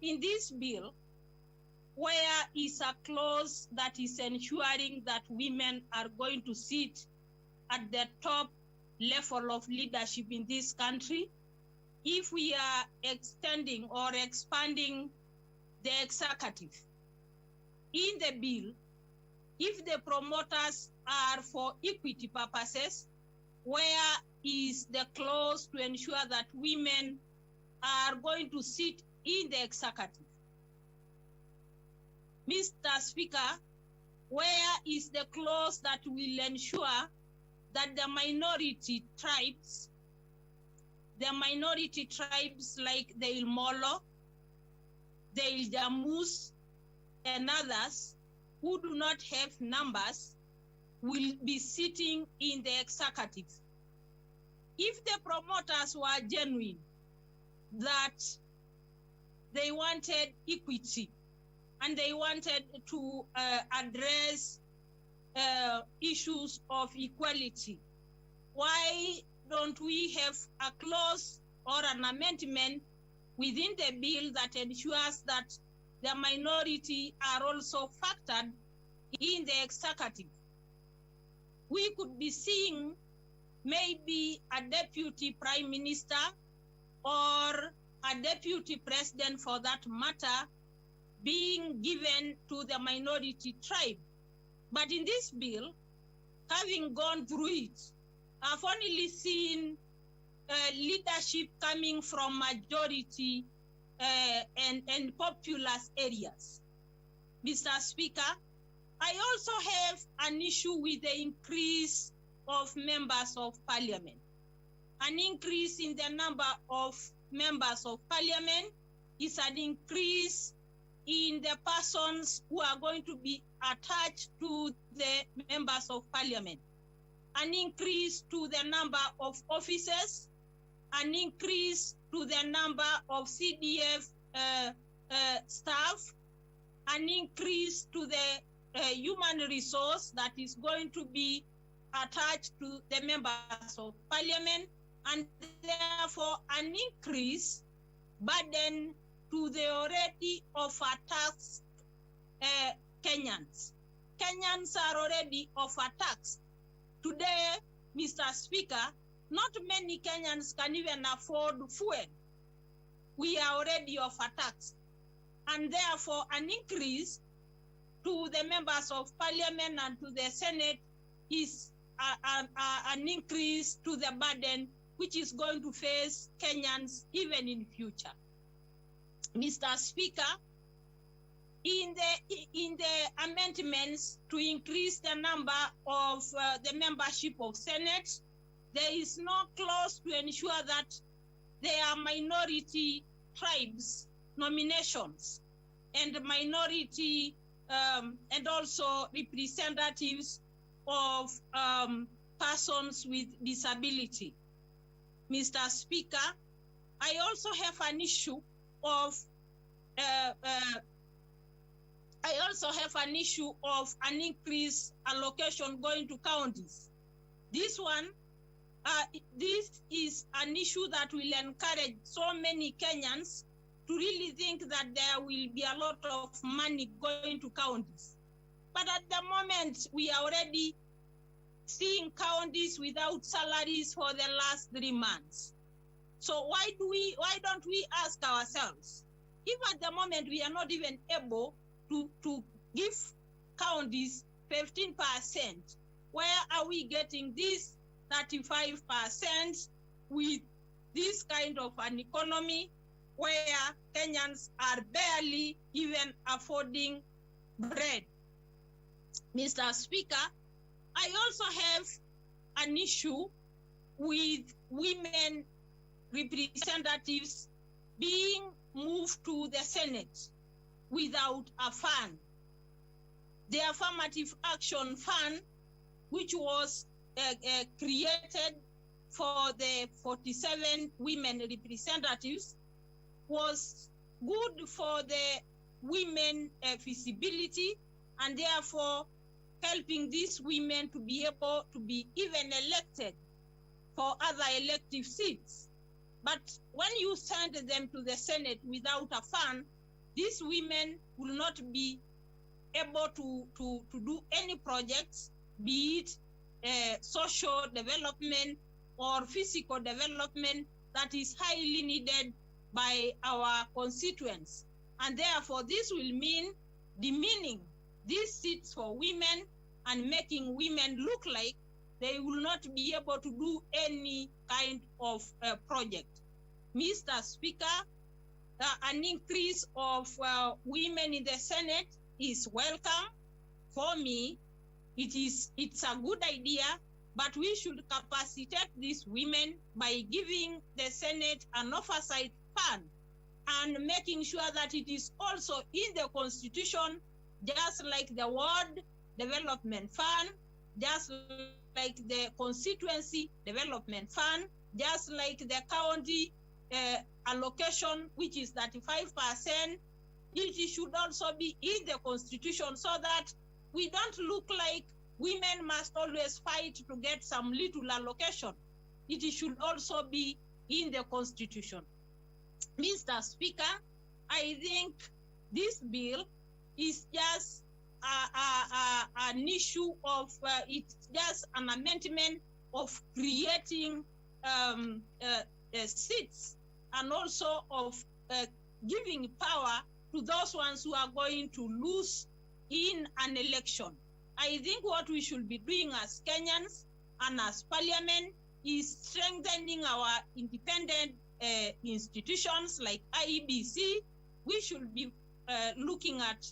in this bill, where is a clause that is ensuring that women are going to sit at the top level of leadership in this country? if we are extending or expanding the executive in the bill, if the promoters are for equity purposes, where is the clause to ensure that women are going to sit in the executive? Mr. Speaker, where is the clause that will ensure that the minority tribes like the Ilmolo, the Iljamus, and others who do not have numbers will be sitting in the executive? If the promoters were genuine, that they wanted equity and they wanted to address issues of equality, why don't we have a clause or an amendment within the bill that ensures that the minority are also factored in the executive? We could be seeing maybe a deputy prime minister or a deputy president, for that matter, being given to the minority tribe. But in this bill, having gone through it, I've only seen leadership coming from majority and populous areas. Mr. Speaker, I also have an issue with the increase of members of parliament. An increase in the number of members of parliament is an increase in the persons who are going to be attached to the members of parliament, an increase to the number of officers, an increase to the number of CDF staff, an increase to the human resource that is going to be attached to the members of parliament, and therefore an increase burden to the already overtaxed Kenyans. Kenyans are already overtaxed. Today, Mr. Speaker, not many Kenyans can even afford fuel. We are already overtaxed. And therefore, an increase to the members of parliament and to the Senate is an increase to the burden which is going to face Kenyans even in future. Mr. Speaker, in the amendments to increase the number of the membership of Senate, there is no clause to ensure that there are minority tribes nominations and minority and also representatives of persons with disability. Mr. Speaker, I also have an issue of an increased allocation going to counties. This one, this is an issue that will encourage so many Kenyans to really think that there will be a lot of money going to counties. But at the moment, we are already seeing counties without salaries for the last 3 months. So why don't we ask ourselves, if at the moment we are not even able to give counties 15%, where are we getting this 35% with this kind of an economy where Kenyans are barely even affording bread? Mr. Speaker, I also have an issue with women representatives being moved to the Senate without a fund. The Affirmative Action Fund, which was created for the 47 women representatives, was good for the women visibility and therefore helping these women to be able to be even elected for other elective seats. But when you send them to the Senate without a fund, these women will not be able to do any projects, be it social development or physical development, that is highly needed by our constituents. And therefore, this will mean demeaning these seats for women and making women look like they will not be able to do any kind of project. Mr. Speaker, an increase of women in the Senate is welcome. For me, it's a good idea, but we should capacitate these women by giving the Senate an oversight fund and making sure that it is also in the Constitution, just like the Ward Development Fund, just like the Constituency Development Fund, just like the county allocation, which is 35%, it should also be in the Constitution so that we don't look like women must always fight to get some little allocation. It should also be in the Constitution. Mr. Speaker, I think this bill is just an issue of, it's just an amendment of creating seats and also of giving power to those ones who are going to lose in an election. I think what we should be doing as Kenyans and as Parliament is strengthening our independent institutions like IEBC. We should be looking at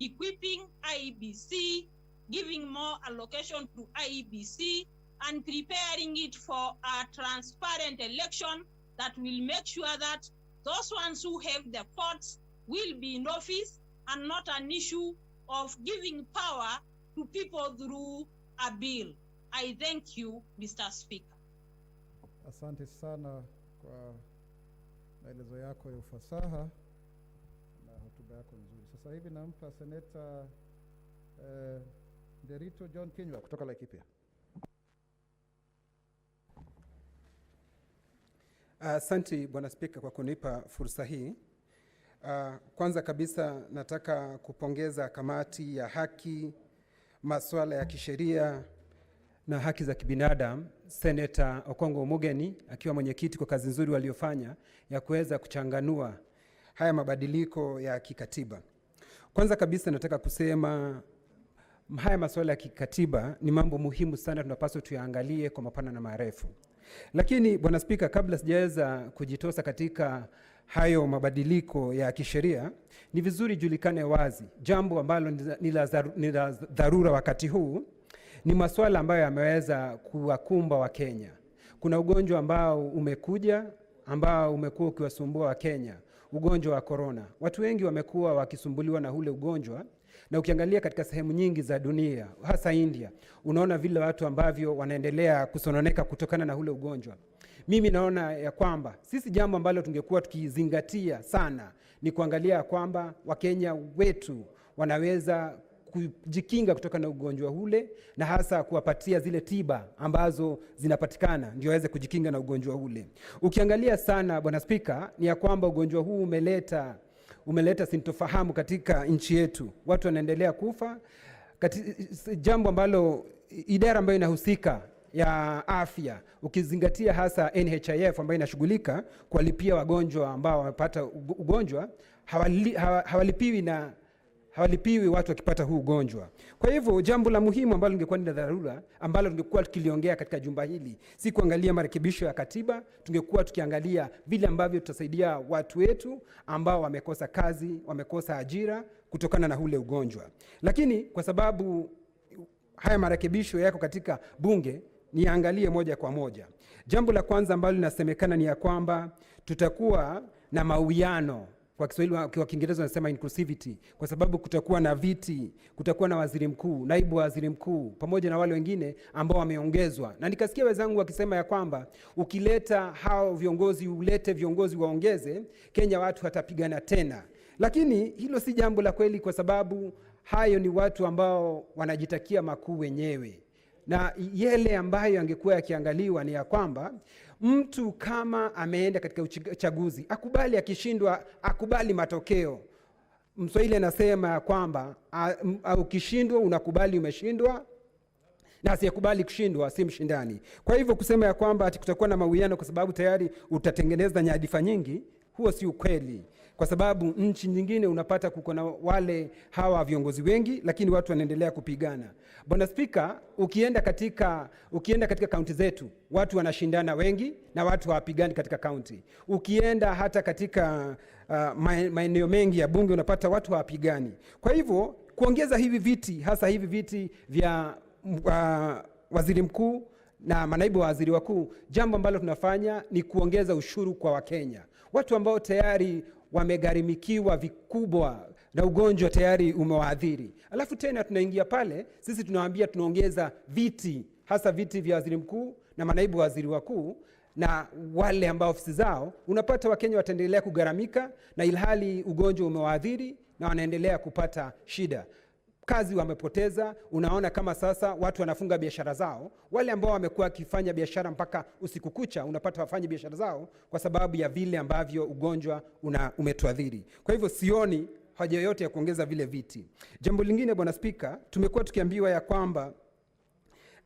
equipping IEBC, giving more allocation to IEBC, and preparing it for a transparent election that will make sure that those ones who have the votes will be in office and not an issue of giving power to people through a bill. I thank you, Mr. Speaker. Asante sana kwa maelezo yako ya ufasaha na hotuba yako nzuri. Sasa hivi nampa Seneta Derito John Kinyua kutoka Laikipia. Asante Bwana Spika kwa kunipa fursa hii. Kwanza kabisa nataka kupongeza kamati ya haki, masuala ya kisheria na haki za kibinadamu, Senator Okongo Omugeni akiwa mwenyekiti kwa kazi nzuri waliofanya ya kuweza kuchanganua haya mabadiliko ya kikatiba. Kwanza kabisa nataka kusema haya masuala ya kikatiba ni mambo muhimu sana, tunapaswa tuyaangalie kwa mapana na marefu. Lakini Bwana Spika, kabla sijaweza kujitosa katika hayo mabadiliko ya kisheria, ni vizuri julikane wazi jambo ambalo ni la dharura wakati huu, ni masuala ambayo yameweza kuwakumba wa Kenya. Kuna ugonjwa ambao umekuja, ambao umekuwa ukiwasumbua wa Kenya, ugonjwa wa corona. Watu wengi wamekuwa wakisumbuliwa na ule ugonjwa, na ukiangalia katika sehemu nyingi za dunia, hasa India, unaona vile watu ambavyo wanaendelea kusononeka kutokana na ule ugonjwa. Mimi naona ya kwamba sisi jambo ambalo tungekuwa tukizingatia sana ni kuangalia kwamba Wakenya wetu wanaweza kujikinga kutokana na ugonjwa ule, na hasa kuwapatia zile tiba ambazo zinapatikana ndio waweze kujikinga na ugonjwa ule. Ukiangalia sana Bwana Spika, ni ya kwamba ugonjwa huu umeleta sintofahamu katika nchi yetu. Watu wanaendelea kufa. Jambo ambalo idara ambayo inahusika ya afya, ukizingatia hasa NHIF ambayo inashughulika kuwalipia wagonjwa ambao wamepata ugonjwa, hawalipiwi watu wakipata huu ugonjwa. Kwa hivyo jambo la muhimu ambalo lingekuwa ni dharura, ambalo tungekuwa tukiliongea katika jumba hili, si kuangalia marekebisho ya katiba, tungekuwa tukiangalia vile ambavyo tutasaidia watu wetu ambao wamekosa kazi, wamekosa ajira kutokana na ule ugonjwa. Lakini kwa sababu haya marekebisho yako katika bunge, niangalie moja kwa moja. Jambo la kwanza ambalo linasemekana ni ya kwamba tutakuwa na mawiano, kwa Kiswahili kwa Kiingereza wanasema inclusivity, kwa sababu kutakuwa na viti, kutakuwa na waziri mkuu, naibu waziri mkuu, pamoja na wale wengine ambao wameongezwa. Na nikasikia wenzangu wakisema ya kwamba ukileta hao viongozi, ulete viongozi waongeze, Kenya watu hatapigana tena. Lakini hilo si jambo la kweli, kwa sababu hayo ni watu ambao wanajitakia makuu wenyewe. Na yale ambayo angekuwa yakiangaliwa ni ya kwamba mtu kama ameenda katika uchaguzi, akubali, akishindwa akubali matokeo. Mswahili anasema kwamba ukishindwa unakubali umeshindwa, na asiyekubali kushindwa si mshindani. Kwa hivyo kusema ya kwamba ati kutakuwa na mawiano kwa sababu tayari utatengeneza nyadhifa nyingi, huo si ukweli. Kwa sababu nchi nyingine unapata kuko na wale hawa viongozi wengi, lakini watu wanaendelea kupigana. Bwana Spika, ukienda katika kaunti zetu, watu wanashindana wengi na watu hawapigani katika kaunti. Ukienda hata katika maeneo mengi ya bunge unapata watu hawapigani. Kwa hivyo kuongeza hivi viti, hasa hivi viti vya waziri mkuu na manaibu wa waziri wakuu, jambo ambalo tunafanya ni kuongeza ushuru kwa Wakenya, watu ambao tayari wamegharimikiwa vikubwa na ugonjwa tayari umewaadhiri. Alafu tena tunaingia pale, sisi tunawaambia tunaongeza viti, hasa viti vya waziri mkuu na manaibu wa waziri wakuu, na wale ambao ofisi zao, unapata Wakenya wataendelea kugharamika na ilhali ugonjwa umewaadhiri na wanaendelea kupata shida. Kazi wamepoteza. Unaona kama sasa watu wanafunga biashara zao, wale ambao wamekuwa wakifanya biashara mpaka usiku kucha, unapata wafanye biashara zao kwa sababu ya vile ambavyo ugonjwa umetuadhiri. Kwa hivyo sioni haja yoyote ya kuongeza vile viti. Jambo lingine, Bwana Spika, tumekuwa tukiambiwa ya kwamba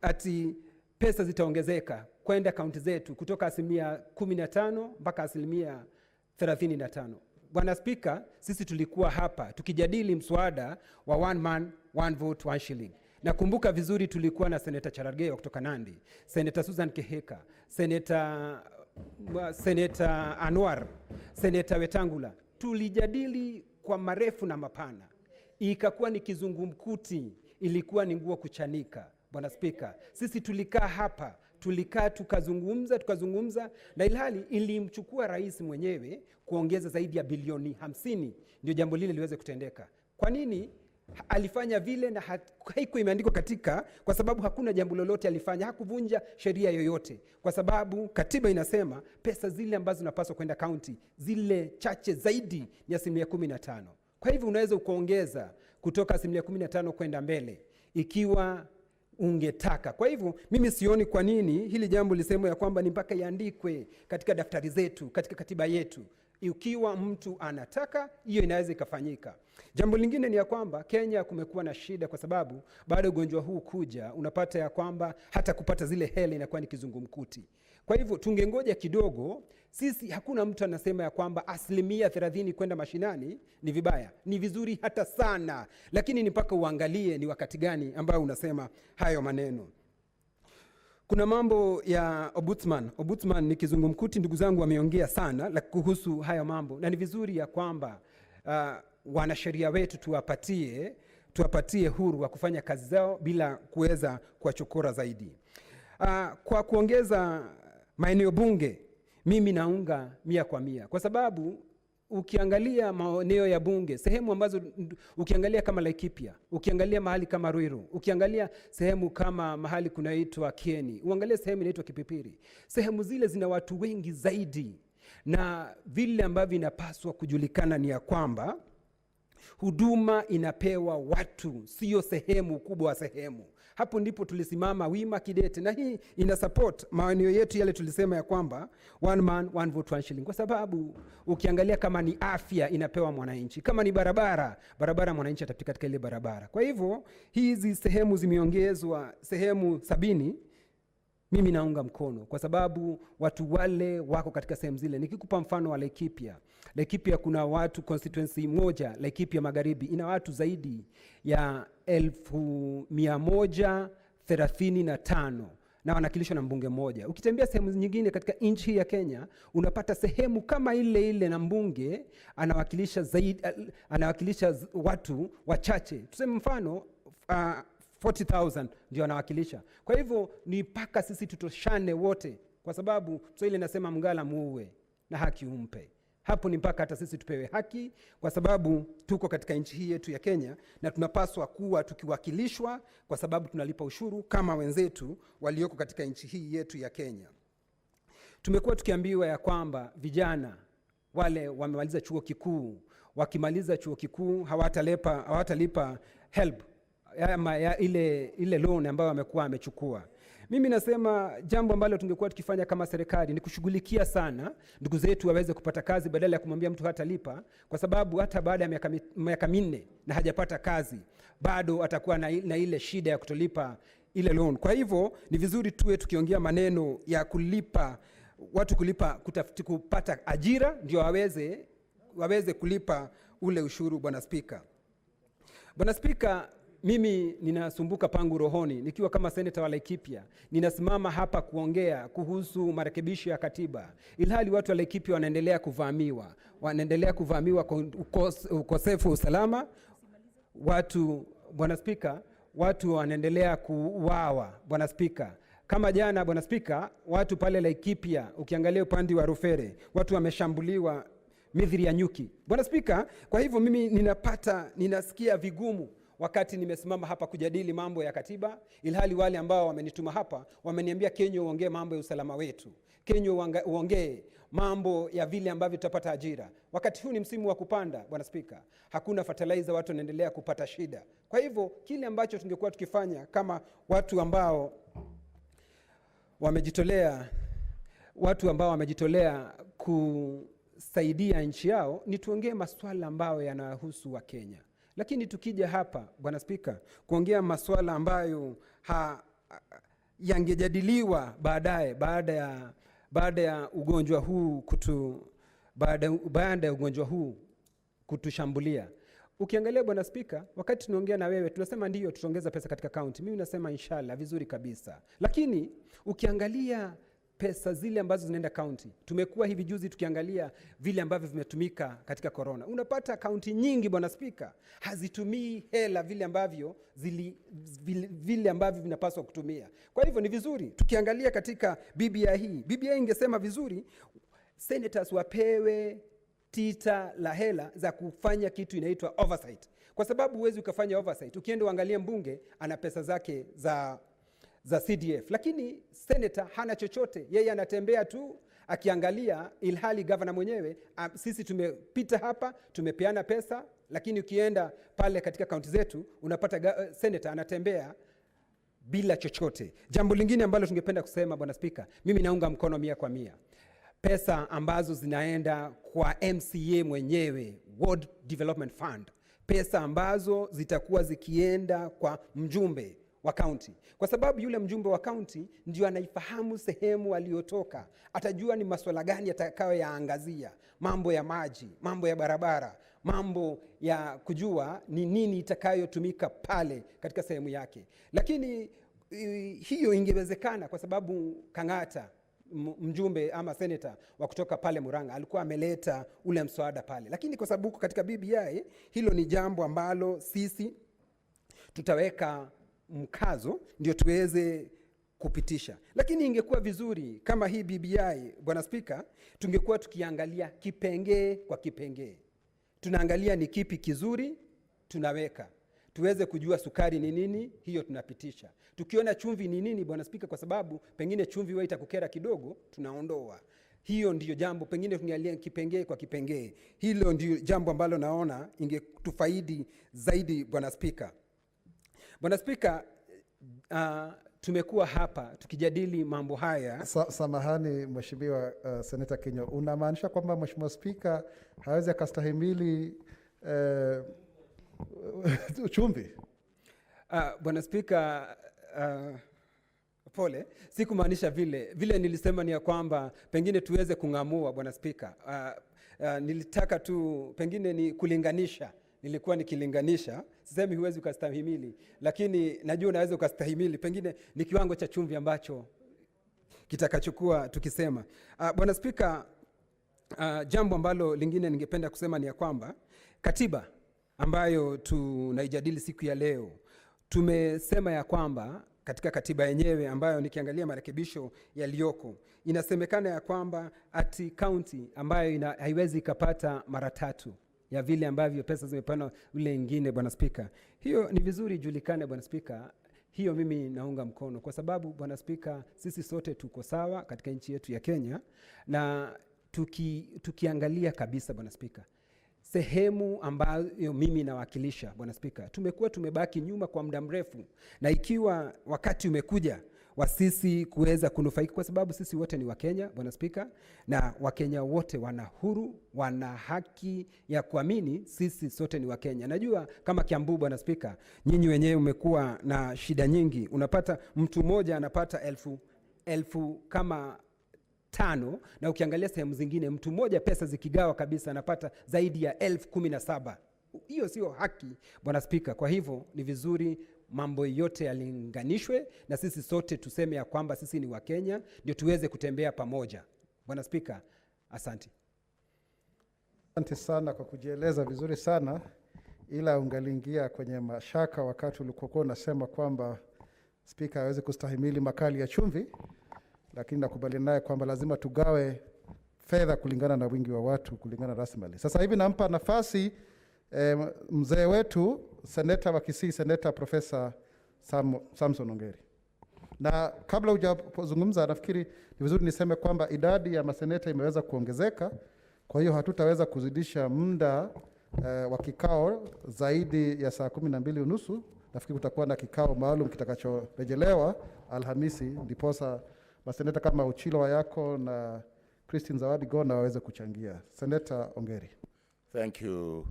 ati pesa zitaongezeka kwenda kaunti zetu kutoka 15% mpaka 35%. Bwana Spika, sisi tulikuwa hapa tukijadili mswada wa one man, one vote, one shilling. Nakumbuka vizuri tulikuwa na Senator Cherargei kutoka Nandi, Senator Susan Keheka, Senator Anwar, Senator Wetangula. Tulijadili kwa marefu na mapana. Ikakuwa ni kizungumkuti, ilikuwa ni nguo kuchanika. Bwana Spika, sisi tulikaa hapa, tukazungumza na ilhali ilimchukua rais mwenyewe kuongeza zaidi ya bilioni 50 ndio jambo lile liweze kutendeka. Kwa nini alifanya vile na haikuwa imeandikwa katika? Kwa sababu hakuna jambo lolote alifanya, hakuvunja sheria yoyote, kwa sababu katiba inasema pesa zile ambazo zinapaswa kwenda kaunti, zile chache zaidi ni 15%. Kwa hivyo unaweza ukaongeza kutoka 15% kwenda mbele ikiwa ungetaka. Kwa hivyo mimi sioni kwa nini hili jambo lisemwe ya kwamba ni mpaka iandikwe katika daftari zetu, katika katiba yetu. Ikiwa mtu anataka, hiyo inaweza ikafanyika. Jambo lingine ni ya kwamba Kenya kumekuwa na shida kwa sababu baada ugonjwa huu kuja, unapata ya kwamba hata kupata zile hela inakuwa ni kizungumkuti. Kwa hivyo tungengoja kidogo. Sisi hakuna mtu anasema ya kwamba 30% kwenda mashinani ni vibaya. Ni vizuri hata sana, lakini ni mpaka uangalie ni wakati gani ambao unasema hayo maneno. Kuna mambo ya Ombudsman ni kizungumkuti, ndugu zangu wameongea sana kuhusu hayo mambo, na ni vizuri ya kwamba wanasheria wetu tuwapatie huru wa kufanya kazi zao bila kuweza kuwachokora zaidi. Kwa kuongeza maeneo bunge, mimi naunga 100%, kwa sababu ukiangalia maeneo ya bunge, sehemu ambazo ukiangalia kama Laikipia, ukiangalia mahali kama Ruiru, ukiangalia sehemu kama mahali kunaitwa Kieni, uangalie sehemu inaitwa Kipipiri, sehemu zile zina watu wengi zaidi, na vile ambavyo inapaswa kujulikana ni ya kwamba huduma inapewa watu, sio sehemu kubwa wa sehemu. Hapo ndipo tulisimama wima kidete, na hii ina support maeneo yetu yale tulisema ya kwamba one man, one vote, one shilling. Kwa sababu ukiangalia kama ni afya inapewa mwananchi, kama ni barabara mwananchi atapita katika ile barabara. Kwa hivyo hizi sehemu zimeongezwa sehemu 70, mimi naunga mkono, kwa sababu watu wale wako katika sehemu zile. Nikikupa mfano wa Laikipia kuna watu, constituency moja Laikipia Magharibi ina watu zaidi ya 1135 na wanakilishwa na mbunge mmoja. Ukitembea sehemu nyingine katika nchi ya Kenya, unapata sehemu kama ile na mbunge anawakilisha watu wachache. Tuseme mfano 40,000 ndio anawakilisha. Kwa hivyo ni paka sisi tutoshane wote, kwa sababu Kiswahili nasema mgala muue na haki umpe. Hapo ni mpaka hata sisi tupewe haki, kwa sababu tuko katika nchi hii yetu ya Kenya na tunapaswa kuwa tukiwakilishwa, kwa sababu tunalipa ushuru kama wenzetu walioko katika nchi hii yetu ya Kenya. Tumekuwa tukiambiwa ya kwamba vijana wale wamemaliza chuo kikuu, wakimaliza chuo kikuu hawatalipa help ya ile loan ambayo wamekuwa amechukua. Mimi nasema jambo ambalo tungekuwa tukifanya kama serikali ni kushughulikia sana ndugu zetu waweze kupata kazi, badala ya kumwambia mtu hatalipa, kwa sababu hata baada ya miaka 4 na hajapata kazi bado atakuwa na ile shida ya kutolipa ile loan. Kwa hivyo ni vizuri tuwe tukiongea maneno ya kulipa watu, kupata ajira ndio waweze kulipa ule ushuru. Bwana Spika, Bwana Spika, mimi ninasumbuka pangu rohoni nikiwa kama seneta wa Laikipia. Ninasimama hapa kuongea kuhusu marekebisho ya katiba, ilhali watu wa Laikipia wanaendelea kuvamiwa kwa ukosefu wa usalama. Bwana Spika, watu wanaendelea kuuawa. Bwana Spika, kama jana Bwana Spika, watu pale Laikipia, ukiangalia upande wa Rufere, watu wameshambuliwa mithili ya nyuki. Bwana Spika, kwa hivyo mimi ninasikia vigumu wakati nimesimama hapa kujadili mambo ya katiba, ilhali wale ambao wamenituma hapa wameniambia Kenya uongee mambo ya usalama wetu, Kenya uongee mambo ya vile ambavyo tutapata ajira. Wakati huu ni msimu wa kupanda Bwana Spika, hakuna fertilizer, watu wanaendelea kupata shida. Kwa hivyo kile ambacho tungekuwa tukifanya kama watu ambao wamejitolea kusaidia nchi yao ni tuongee masuala ambayo yanahusu wa Kenya. Lakini tukija hapa Bwana Spika kuongea masuala ambayo yangejadiliwa baadaye baada ya ugonjwa huu kutushambulia. Ukiangalia Bwana Spika, wakati tunaongea na wewe tunasema ndio tutaongeza pesa katika county. Mimi nasema inshallah vizuri kabisa. Lakini ukiangalia pesa zile ambazo zinaenda county, tumekuwa hivi juzi tukiangalia vile ambavyo vimetumika katika corona. Unapata county nyingi Bwana Spika hazitumii hela vile ambavyo vinapaswa kutumia. Kwa hivyo ni vizuri tukiangalia katika BBI ingesema vizuri senators wapewe tita la hela za kufanya kitu inaitwa oversight. Kwa sababu huwezi ukafanya oversight ukienda uangalie mbunge ana pesa zake za CDF, lakini senator hana chochote, yeye anatembea tu akiangalia, ilhali governor mwenyewe sisi tumepita hapa tumepeana pesa, lakini ukienda pale katika kaunti zetu unapata senator anatembea bila chochote. Jambo lingine ambalo tungependa kusema Bwana Spika, mimi naunga mkono 100% pesa ambazo zinaenda kwa MCA mwenyewe, Ward Development Fund, pesa ambazo zitakuwa zikienda kwa mjumbe wa county, kwa sababu yule mjumbe wa county ndio anaifahamu sehemu aliyotoka, atajua ni masuala gani atakayoyaangazia, mambo ya maji, mambo ya barabara, mambo ya kujua ni nini itakayotumika pale katika sehemu yake. Lakini hiyo ingewezekana kwa sababu Kang'ata, mjumbe ama senator wa kutoka pale Murang'a, alikuwa ameleta ule mswada pale, lakini kwa sababu katika BBI hilo ni jambo ambalo sisi tutaweka mkazo ndio tuweze kupitisha. Lakini ingekuwa vizuri kama hii BBI Bwana Spika tungekuwa tukiangalia kipengee kwa kipengee, tunaangalia ni kipi kizuri tunaweka, tuweze kujua sukari ni nini, hiyo tunapitisha. Tukiona chumvi ni nini Bwana Spika, kwa sababu pengine chumvi wewe itakukera kidogo, tunaondoa. Hiyo ndiyo jambo, pengine tungalia kipengee kwa kipengee. Hilo ndiyo jambo ambalo naona ingetufaidi zaidi Bwana Spika. Bwana Spika, tumekuwa hapa tukijadili mambo haya. Samahani Mheshimiwa Seneta Kinyo, unamaanisha kwamba Mheshimiwa Spika hawezi akastahimili chumvi? Bwana Spika, pole, sikumaanisha vile nilisema ni ya kwamba pengine tuweze kung'amua Bwana Spika. Nilitaka tu pengine ni kulinganisha, nilikuwa nikilinganisha, sisemi huwezi ukastahimili, lakini najua unaweza ukastahimili, pengine ni kiwango cha chumvi ambacho kitakachukua tukisema. Bwana Spika, jambo ambalo lingine ningependa kusema ni ya kwamba katiba ambayo tunaijadili siku ya leo, tumesema ya kwamba katika katiba yenyewe ambayo nikiangalia marekebisho yaliyoko, inasemekana ya kwamba ati county ambayo haiwezi ikapata mara 3 ya vile ambavyo pesa zimepana ule ingine Bwana Spika. Hiyo ni vizuri ijulikane Bwana Spika. Hiyo mimi naunga mkono kwa sababu Bwana Spika, sisi sote tuko sawa katika nchi yetu ya Kenya, na tukiangalia kabisa Bwana Spika, sehemu ambayo mimi nawakilisha Bwana Spika, tumekuwa tumebaki nyuma kwa muda mrefu, na ikiwa wakati umekuja wa sisi kuweza kunufaika, kwa sababu sisi wote ni Wakenya, Bwana Spika, na Wakenya wote wana huru, wana haki ya kuamini sisi sote ni Wakenya. Najua kama Kiambu, Bwana Spika, nyinyi wenyewe umekuwa na shida nyingi. Unapata mtu mmoja anapata elfu kama 5, na ukiangalia sehemu zingine mtu mmoja pesa zikigawa kabisa anapata zaidi ya 17,000. Hiyo sio haki, Bwana Spika. Kwa hivyo ni vizuri mambo yote yalinganishwe na sisi sote tuseme ya kwamba sisi ni Wakenya, ndio tuweze kutembea pamoja. Bwana Spika, asante. Asante sana kwa kujieleza vizuri sana, ila ungaliingia kwenye mashaka wakati ulikokuwa unasema kwamba Spika hawezi kustahimili makali ya chumvi, lakini nakubali naye kwamba lazima tugawe fedha kulingana na wingi wa watu, kulingana na rasilimali. Sasa hivi nampa nafasi mzee wetu seneta wa Kisii, Seneta Profesa Samson Ongeri. Na kabla hujazungumza, nafikiri ni vizuri niseme kwamba idadi ya maseneta imeweza kuongezeka, kwa hiyo hatutaweza kuzidisha muda wa kikao zaidi ya saa 12:30. Nafikiri kutakuwa na kikao maalum kitakachorejelewa Alhamisi, ndiposa maseneta kama Uchilo Wayako na Christine Zawadi Gona waweze kuchangia. Seneta Ongeri. Thank you,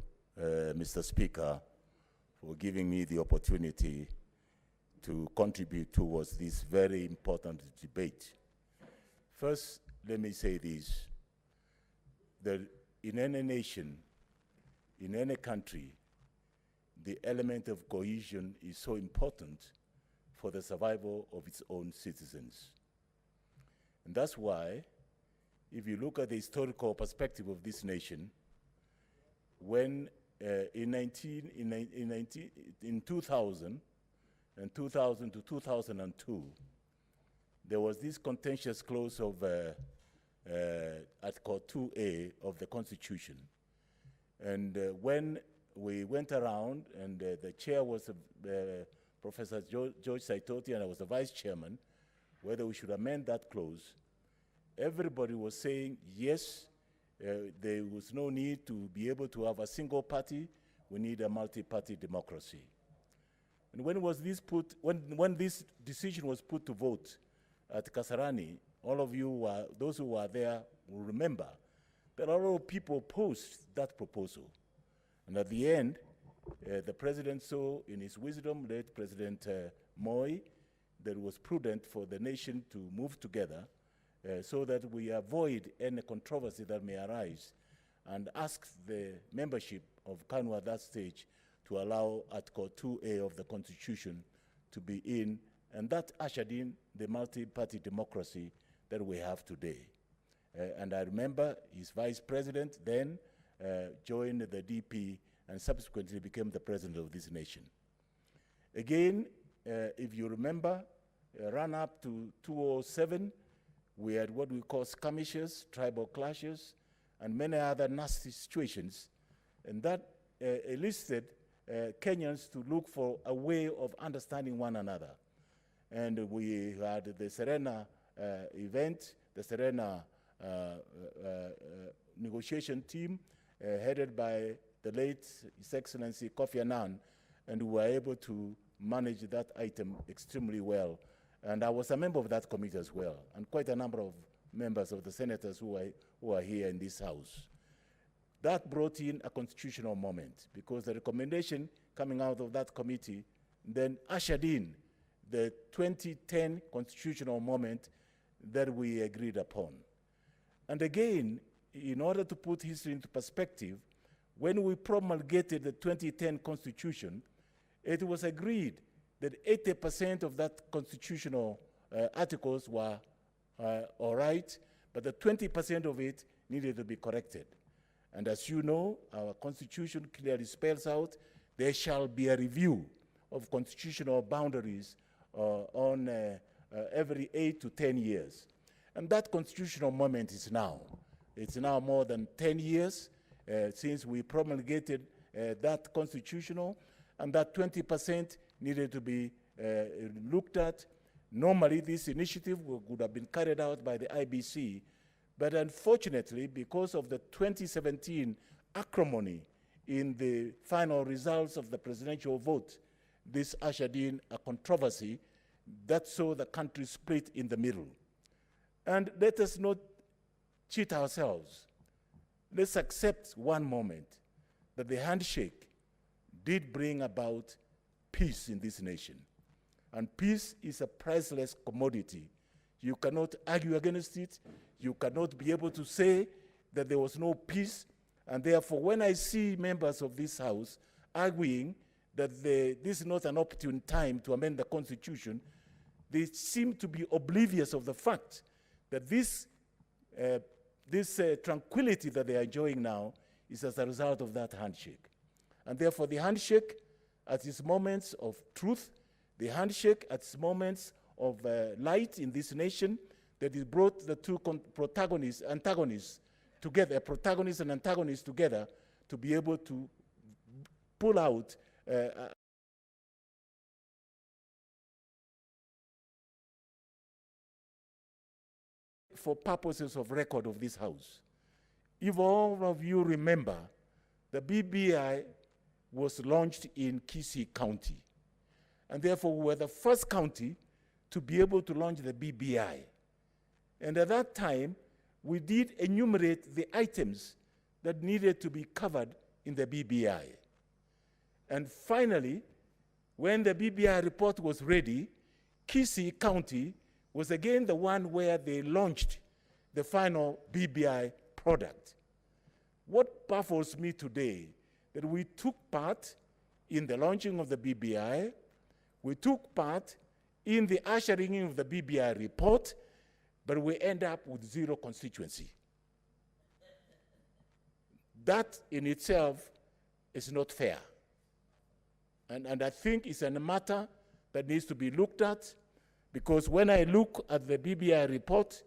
Mr. Speaker, for giving me the opportunity to contribute towards this very important debate. First, let me say this, that in any nation, in any country, the element of cohesion is so important for the survival of its own citizens. And that's why, if you look at the historical perspective of this nation, when in 2000 to 2002, there was this contentious clause of Article 2A of the Constitution. And when we went around, and the chair was Professor George Saitoti, and I was the vice chairman, whether we should amend that clause, everybody was saying, yes, there was no need to be able to have a single party. We need a multi-party democracy. And when this decision was put to vote at Kasarani, all of you, those who were there, will remember that a lot of people opposed that proposal. And at the end, the president saw in his wisdom, late President Moi, that it was prudent for the nation to move together so that we avoid any controversy that may arise, and ask the membership of KANU at that stage to allow Article 2A of the Constitution to be in, and that ushered in the multi-party democracy that we have today. And I remember his vice president then joined the DP and subsequently became the president of this nation. Again, if you remember, run up to 2007, we had what we call skirmishes, tribal clashes, and many other nasty situations, and that enlisted Kenyans to look for a way of understanding one another. And we had the Serena event, the Serena negotiation team, headed by the late His Excellency Kofi Annan, and we were able to manage that item extremely well. And I was a member of that committee as well, and quite a number of members of the senators who are here in this house. That brought in a constitutional moment, because the recommendation coming out of that committee then ushered in the 2010 constitutional moment that we agreed upon. And again, in order to put history into perspective, when we promulgated the 2010 Constitution, it was agreed that 80% of that constitutional articles were all right, but the 20% of it needed to be corrected. And as you know, our Constitution clearly spells out there shall be a review of constitutional boundaries on every 8 to 10 years. And that constitutional moment is now. It's now more than 10 years since we promulgated that constitutional, and that 20% needed to be looked at. Normally, this initiative would have been carried out by the IBC, but unfortunately, because of the 2017 acrimony in the final results of the presidential vote, this ushered in a controversy that saw the country split in the middle. And let us not cheat ourselves. Let's accept one moment that the handshake did bring about peace in this nation. And peace is a priceless commodity. You cannot argue against it. You cannot be able to say that there was no peace. And therefore, when I see members of this House arguing that this is not an opportune time to amend the Constitution, they seem to be oblivious of the fact that this tranquility that they are enjoying now is as a result of that handshake. And therefore, the handshake at its moments of truth, the handshake at its moments of light in this nation, that it brought the two antagonists together, protagonists and antagonists together, to be able to pull out for purposes of record of this House. If all of you remember, the BBI was launched in Kisii County. And therefore, we were the first county to be able to launch the BBI. And at that time, we did enumerate the items that needed to be covered in the BBI. And finally, when the BBI report was ready, Kisii County was again the one where they launched the final BBI product. What baffles me today, that we took part in the launching of the BBI, we took part in the ushering in of the BBI report, but we end up with zero constituency. That in itself is not fair. And I think it's a matter that needs to be looked at, because when I look at the BBI report,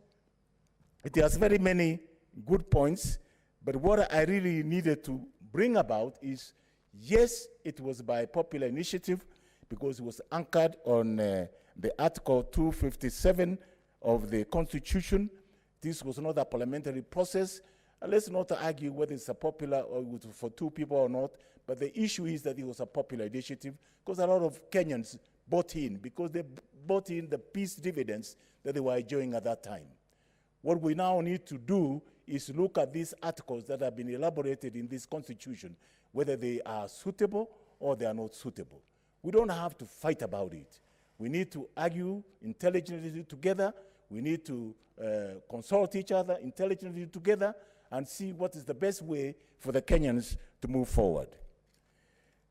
it has very many good points, but what I really needed to bring about is, yes, it was by popular initiative, because it was anchored on the Article 257 of the Constitution. This was not a parliamentary process. And let's not argue whether it's a popular or for two people or not, but the issue is that it was a popular initiative, because a lot of Kenyans bought in, because they bought in the peace dividends that they were enjoying at that time. What we now need to do is look at these articles that have been elaborated in this Constitution, whether they are suitable or they are not suitable. We don't have to fight about it. We need to argue intelligently together. We need to consult each other intelligently together and see what is the best way for the Kenyans to move forward.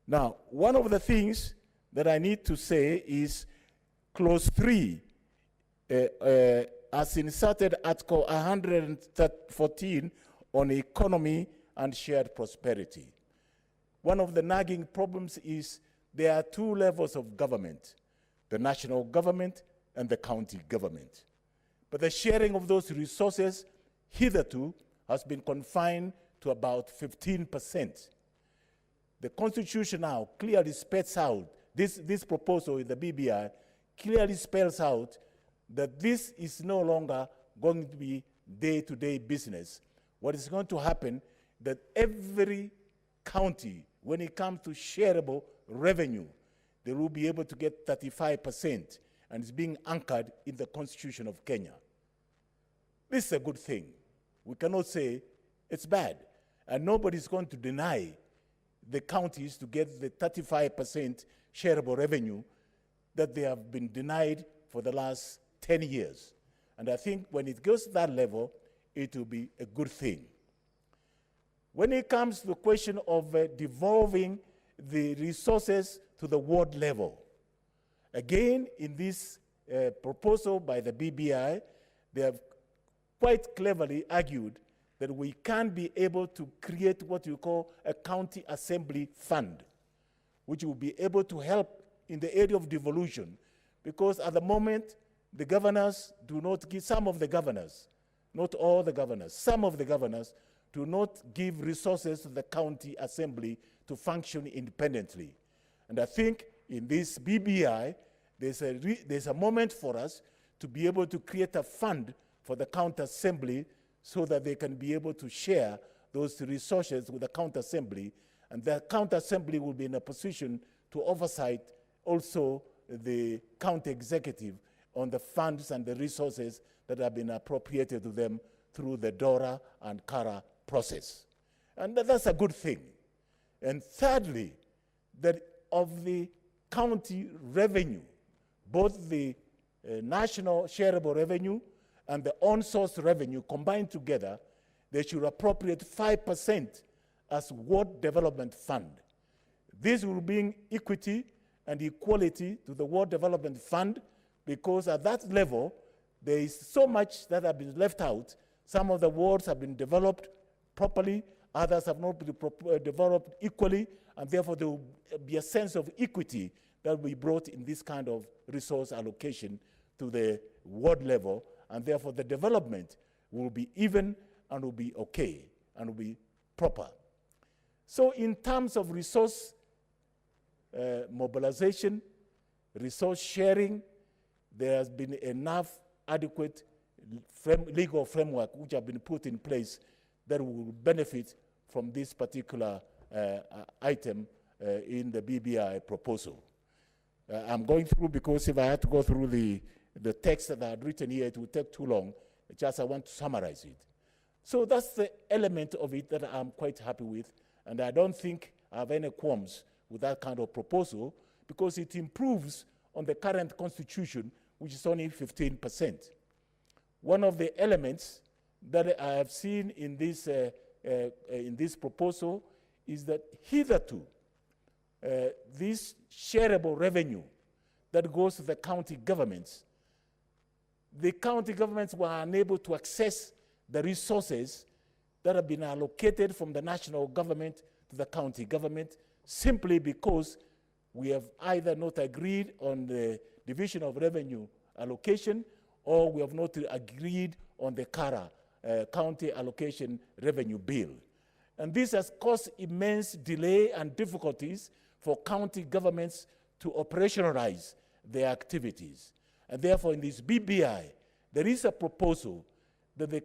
Now, one of the things that I need to say is Clause 3, as inserted Article 114 on economy and shared prosperity. One of the nagging problems is there are two levels of government, the national government and the county government. But the sharing of those resources hitherto has been confined to about 15%. The Constitution now clearly spells out, this proposal in the BBI clearly spells out that this is no longer going to be day-to-day business. What is going to happen, that every county, when it comes to shareable revenue, they will be able to get 35%, and it's being anchored in the Constitution of Kenya. This is a good thing. We cannot say it's bad, and nobody's going to deny the counties to get the 35% shareable revenue that they have been denied for the last 10 years. And I think when it goes to that level, it will be a good thing. When it comes to the question of devolving the resources to the ward level, again, in this proposal by the BBI, they have quite cleverly argued that we can be able to create what you call a county assembly fund, which will be able to help in the area of devolution, because at the moment, the governors do not give, some of the governors, not all the governors, some of the governors do not give resources to the county assembly to function independently. And I think in this BBI, there's a moment for us to be able to create a fund for the county assembly so that they can be able to share those resources with the county assembly, and the county assembly will be in a position to oversight also the county executive on the funds and the resources that have been appropriated to them through the DORA and CARA process. And that's a good thing. And thirdly, that of the county revenue, both the national shareable revenue and the on-source revenue combined together, they should appropriate 5% as ward development fund. This will bring equity and equality to the ward development fund, because at that level, there is so much that has been left out. Some of the wards have been developed properly, others have not been developed equally, and therefore there will be a sense of equity that will be brought in this kind of resource allocation to the ward level, and therefore the development will be even and will be okay and will be proper. So in terms of resource mobilization, resource sharing, there has been enough adequate legal framework which have been put in place that will benefit from this particular item in the BBI proposal. I'm going through, because if I had to go through the text that I had written here, it would take too long. I want to summarize it. So that's the element of it that I'm quite happy with, and I don't think I have any qualms with that kind of proposal, because it improves on the current constitution, which is only 15%. One of the elements that I have seen in this proposal is that hitherto, this shareable revenue that goes to the county governments were unable to access the resources that have been allocated from the national government to the county government, simply because we have either not agreed on the division of revenue allocation, or we have not agreed on the CARA, county allocation revenue bill. And this has caused immense delay and difficulties for county governments to operationalize their activities. And therefore, in this BBI, there is a proposal that the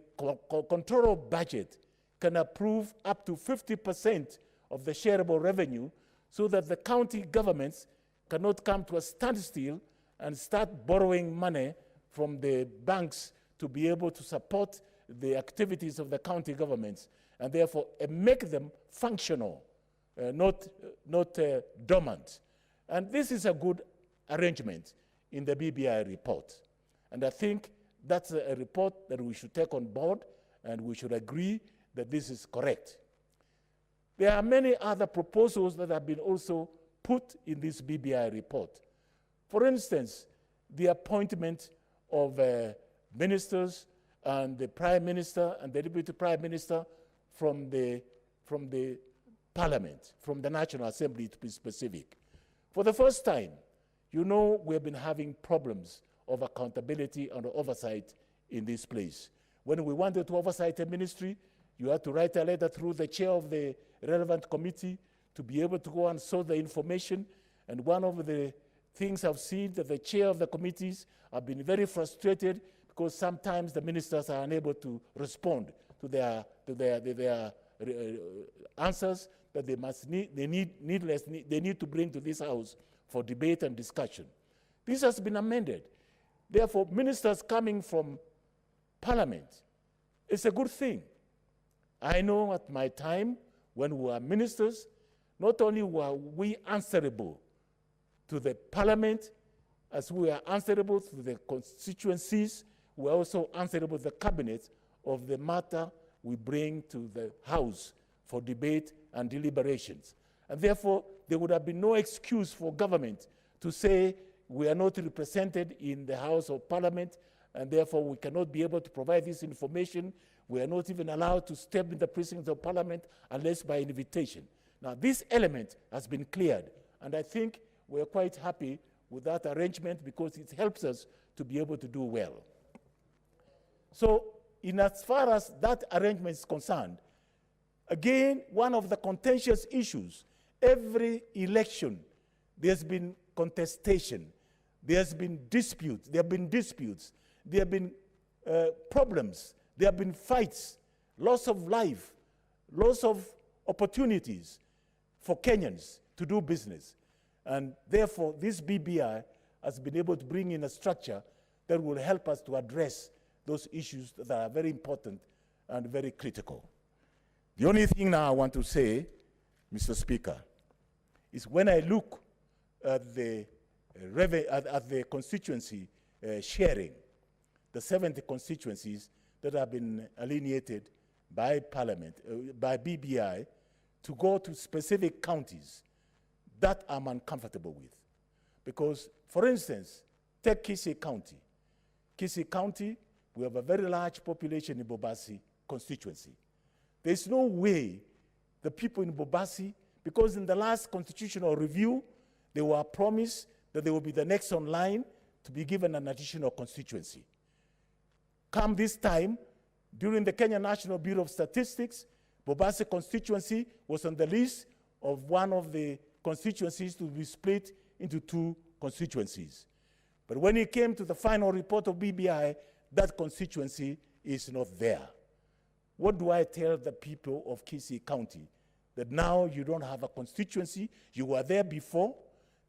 control budget can approve up to 50% of the shareable revenue, so that the county governments cannot come to a standstill and start borrowing money from the banks to be able to support the activities of the county governments, and therefore make them functional, not dormant. And this is a good arrangement in the BBI report. And I think that's a report that we should take on board, and we should agree that this is correct. There are many other proposals that have been also put in this BBI report. For instance, the appointment of ministers and the Prime Minister and the Deputy Prime Minister from the Parliament, from the National Assembly to be specific. For the first time, you know, we have been having problems of accountability and oversight in this place. When we wanted to oversight a ministry, you had to write a letter through the chair of the relevant committee to be able to go and source the information. And one of the things I've seen, that the chair of the committees have been very frustrated, because sometimes the ministers are unable to respond to their answers that they need to bring to this house for debate and discussion. This has been amended. Therefore, ministers coming from Parliament, it's a good thing. I know at my time, when we were ministers, not only were we answerable to the Parliament, as we are answerable to the constituencies, we are also answerable to the cabinet of the matter we bring to the House for debate and deliberations. And therefore, there would have been no excuse for government to say we are not represented in the House of Parliament, and therefore we cannot be able to provide this information. We are not even allowed to step in the precincts of Parliament unless by invitation. Now, this element has been cleared, and I think we're quite happy with that arrangement, because it helps us to be able to do well. So, in as far as that arrangement is concerned, again, one of the contentious issues, every election, there's been contestation, there's been disputes, there have been problems, there have been fights, loss of life, loss of opportunities for Kenyans to do business. And therefore, this BBI has been able to bring in a structure that will help us to address those issues that are very important and very critical. The only thing now I want to say, Mr. Speaker, is when I look at the constituency sharing, the 70 constituencies that have been alienated by Parliament, by BBI, to go to specific counties, that I'm uncomfortable with. Because, for instance, take Kisii County. Kisii County, we have a very large population in Bobasi constituency. There's no way the people in Bobasi, because in the last constitutional review, they were promised that they will be the next online to be given an additional constituency. Come this time, during the Kenya National Bureau of Statistics, Bobasi constituency was on the list of one of the constituencies to be split into 2 constituencies. But when it came to the final report of BBI, that constituency is not there. What do I tell the people of Kisii County? That now you don't have a constituency, you were there before.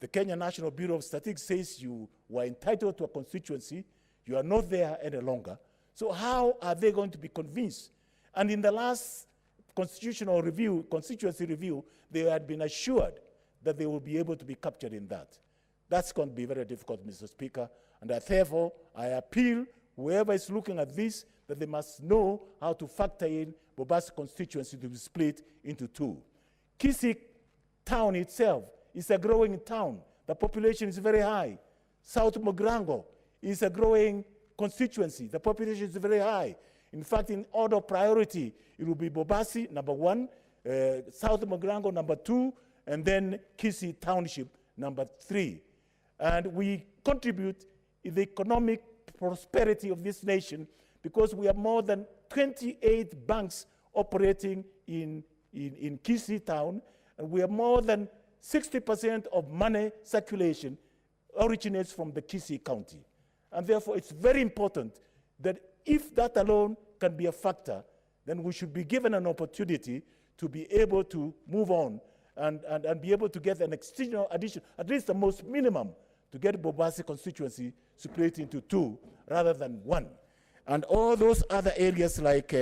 The Kenya National Bureau of Statistics says you were entitled to a constituency, you are not there any longer. So how are they going to be convinced? And in the last constitutional review, constituency review, they had been assured that they will be able to be captured in that. That's going to be very difficult, Mr. Speaker, and therefore I appeal whoever is looking at this that they must know how to factor in Bobasi constituency to be split into 2. Kisii town itself is a growing town. The population is very high. South Mogrango is a growing constituency. The population is very high. In fact, in order of priority, it will be Bobasi, number 1, South Mogrango, number 2, and then Kisii Township, number 3. And we contribute in the economic prosperity of this nation because we have more than 28 banks operating in Kisii town, and we have more than 60% of money circulation originates from the Kisii County. And therefore, it's very important that if that alone can be a factor, then we should be given an opportunity to be able to move on and be able to get an external addition, at least the most minimum, to get Bobasi constituency split into 2 rather than 1. And all those other areas like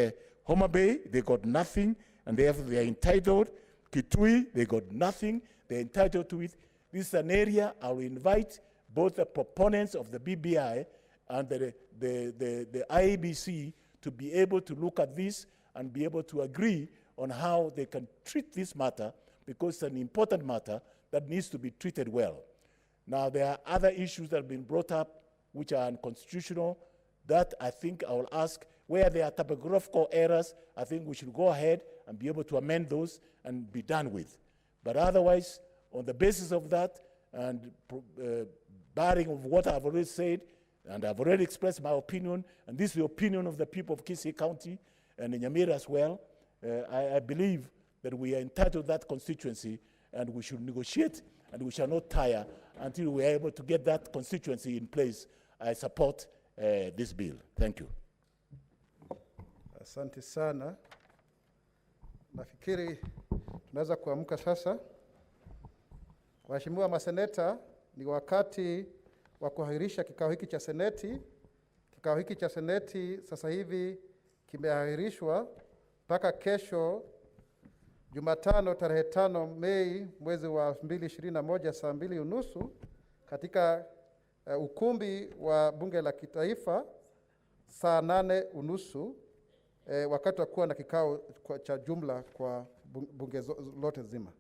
Homa Bay, they got nothing, and they are entitled. Kitui, they got nothing, they're entitled to it. This is an area I will invite both the proponents of the BBI and the IEBC to be able to look at this and be able to agree on how they can treat this matter, because it's an important matter that needs to be treated well. Now, there are other issues that have been brought up which are unconstitutional that I think I will ask where there are typographical errors. I think we should go ahead and be able to amend those and be done with. But otherwise, on the basis of that and barring of what I've already said, and I've already expressed my opinion, and this is the opinion of the people of Kisii County and in Nyamira as well, I believe that we are entitled to that constituency and we should negotiate and we shall not tire until we are able to get that constituency in place. I support this bill. Thank you. Asante sana. Nafikiri tunaweza kuamka sasa. Waheshimiwa maseneta, ni wakati wa kuahirisha kikao hiki cha seneti. Kikao hiki cha seneti sasa hivi kimeahirishwa mpaka kesho Jumatano tarehe 5 Mei mwezi wa 2021 saa 2:30 katika ukumbi wa bunge la kitaifa saa 8:30 wakati wa kuwa na kikao cha jumla kwa bunge lote zima.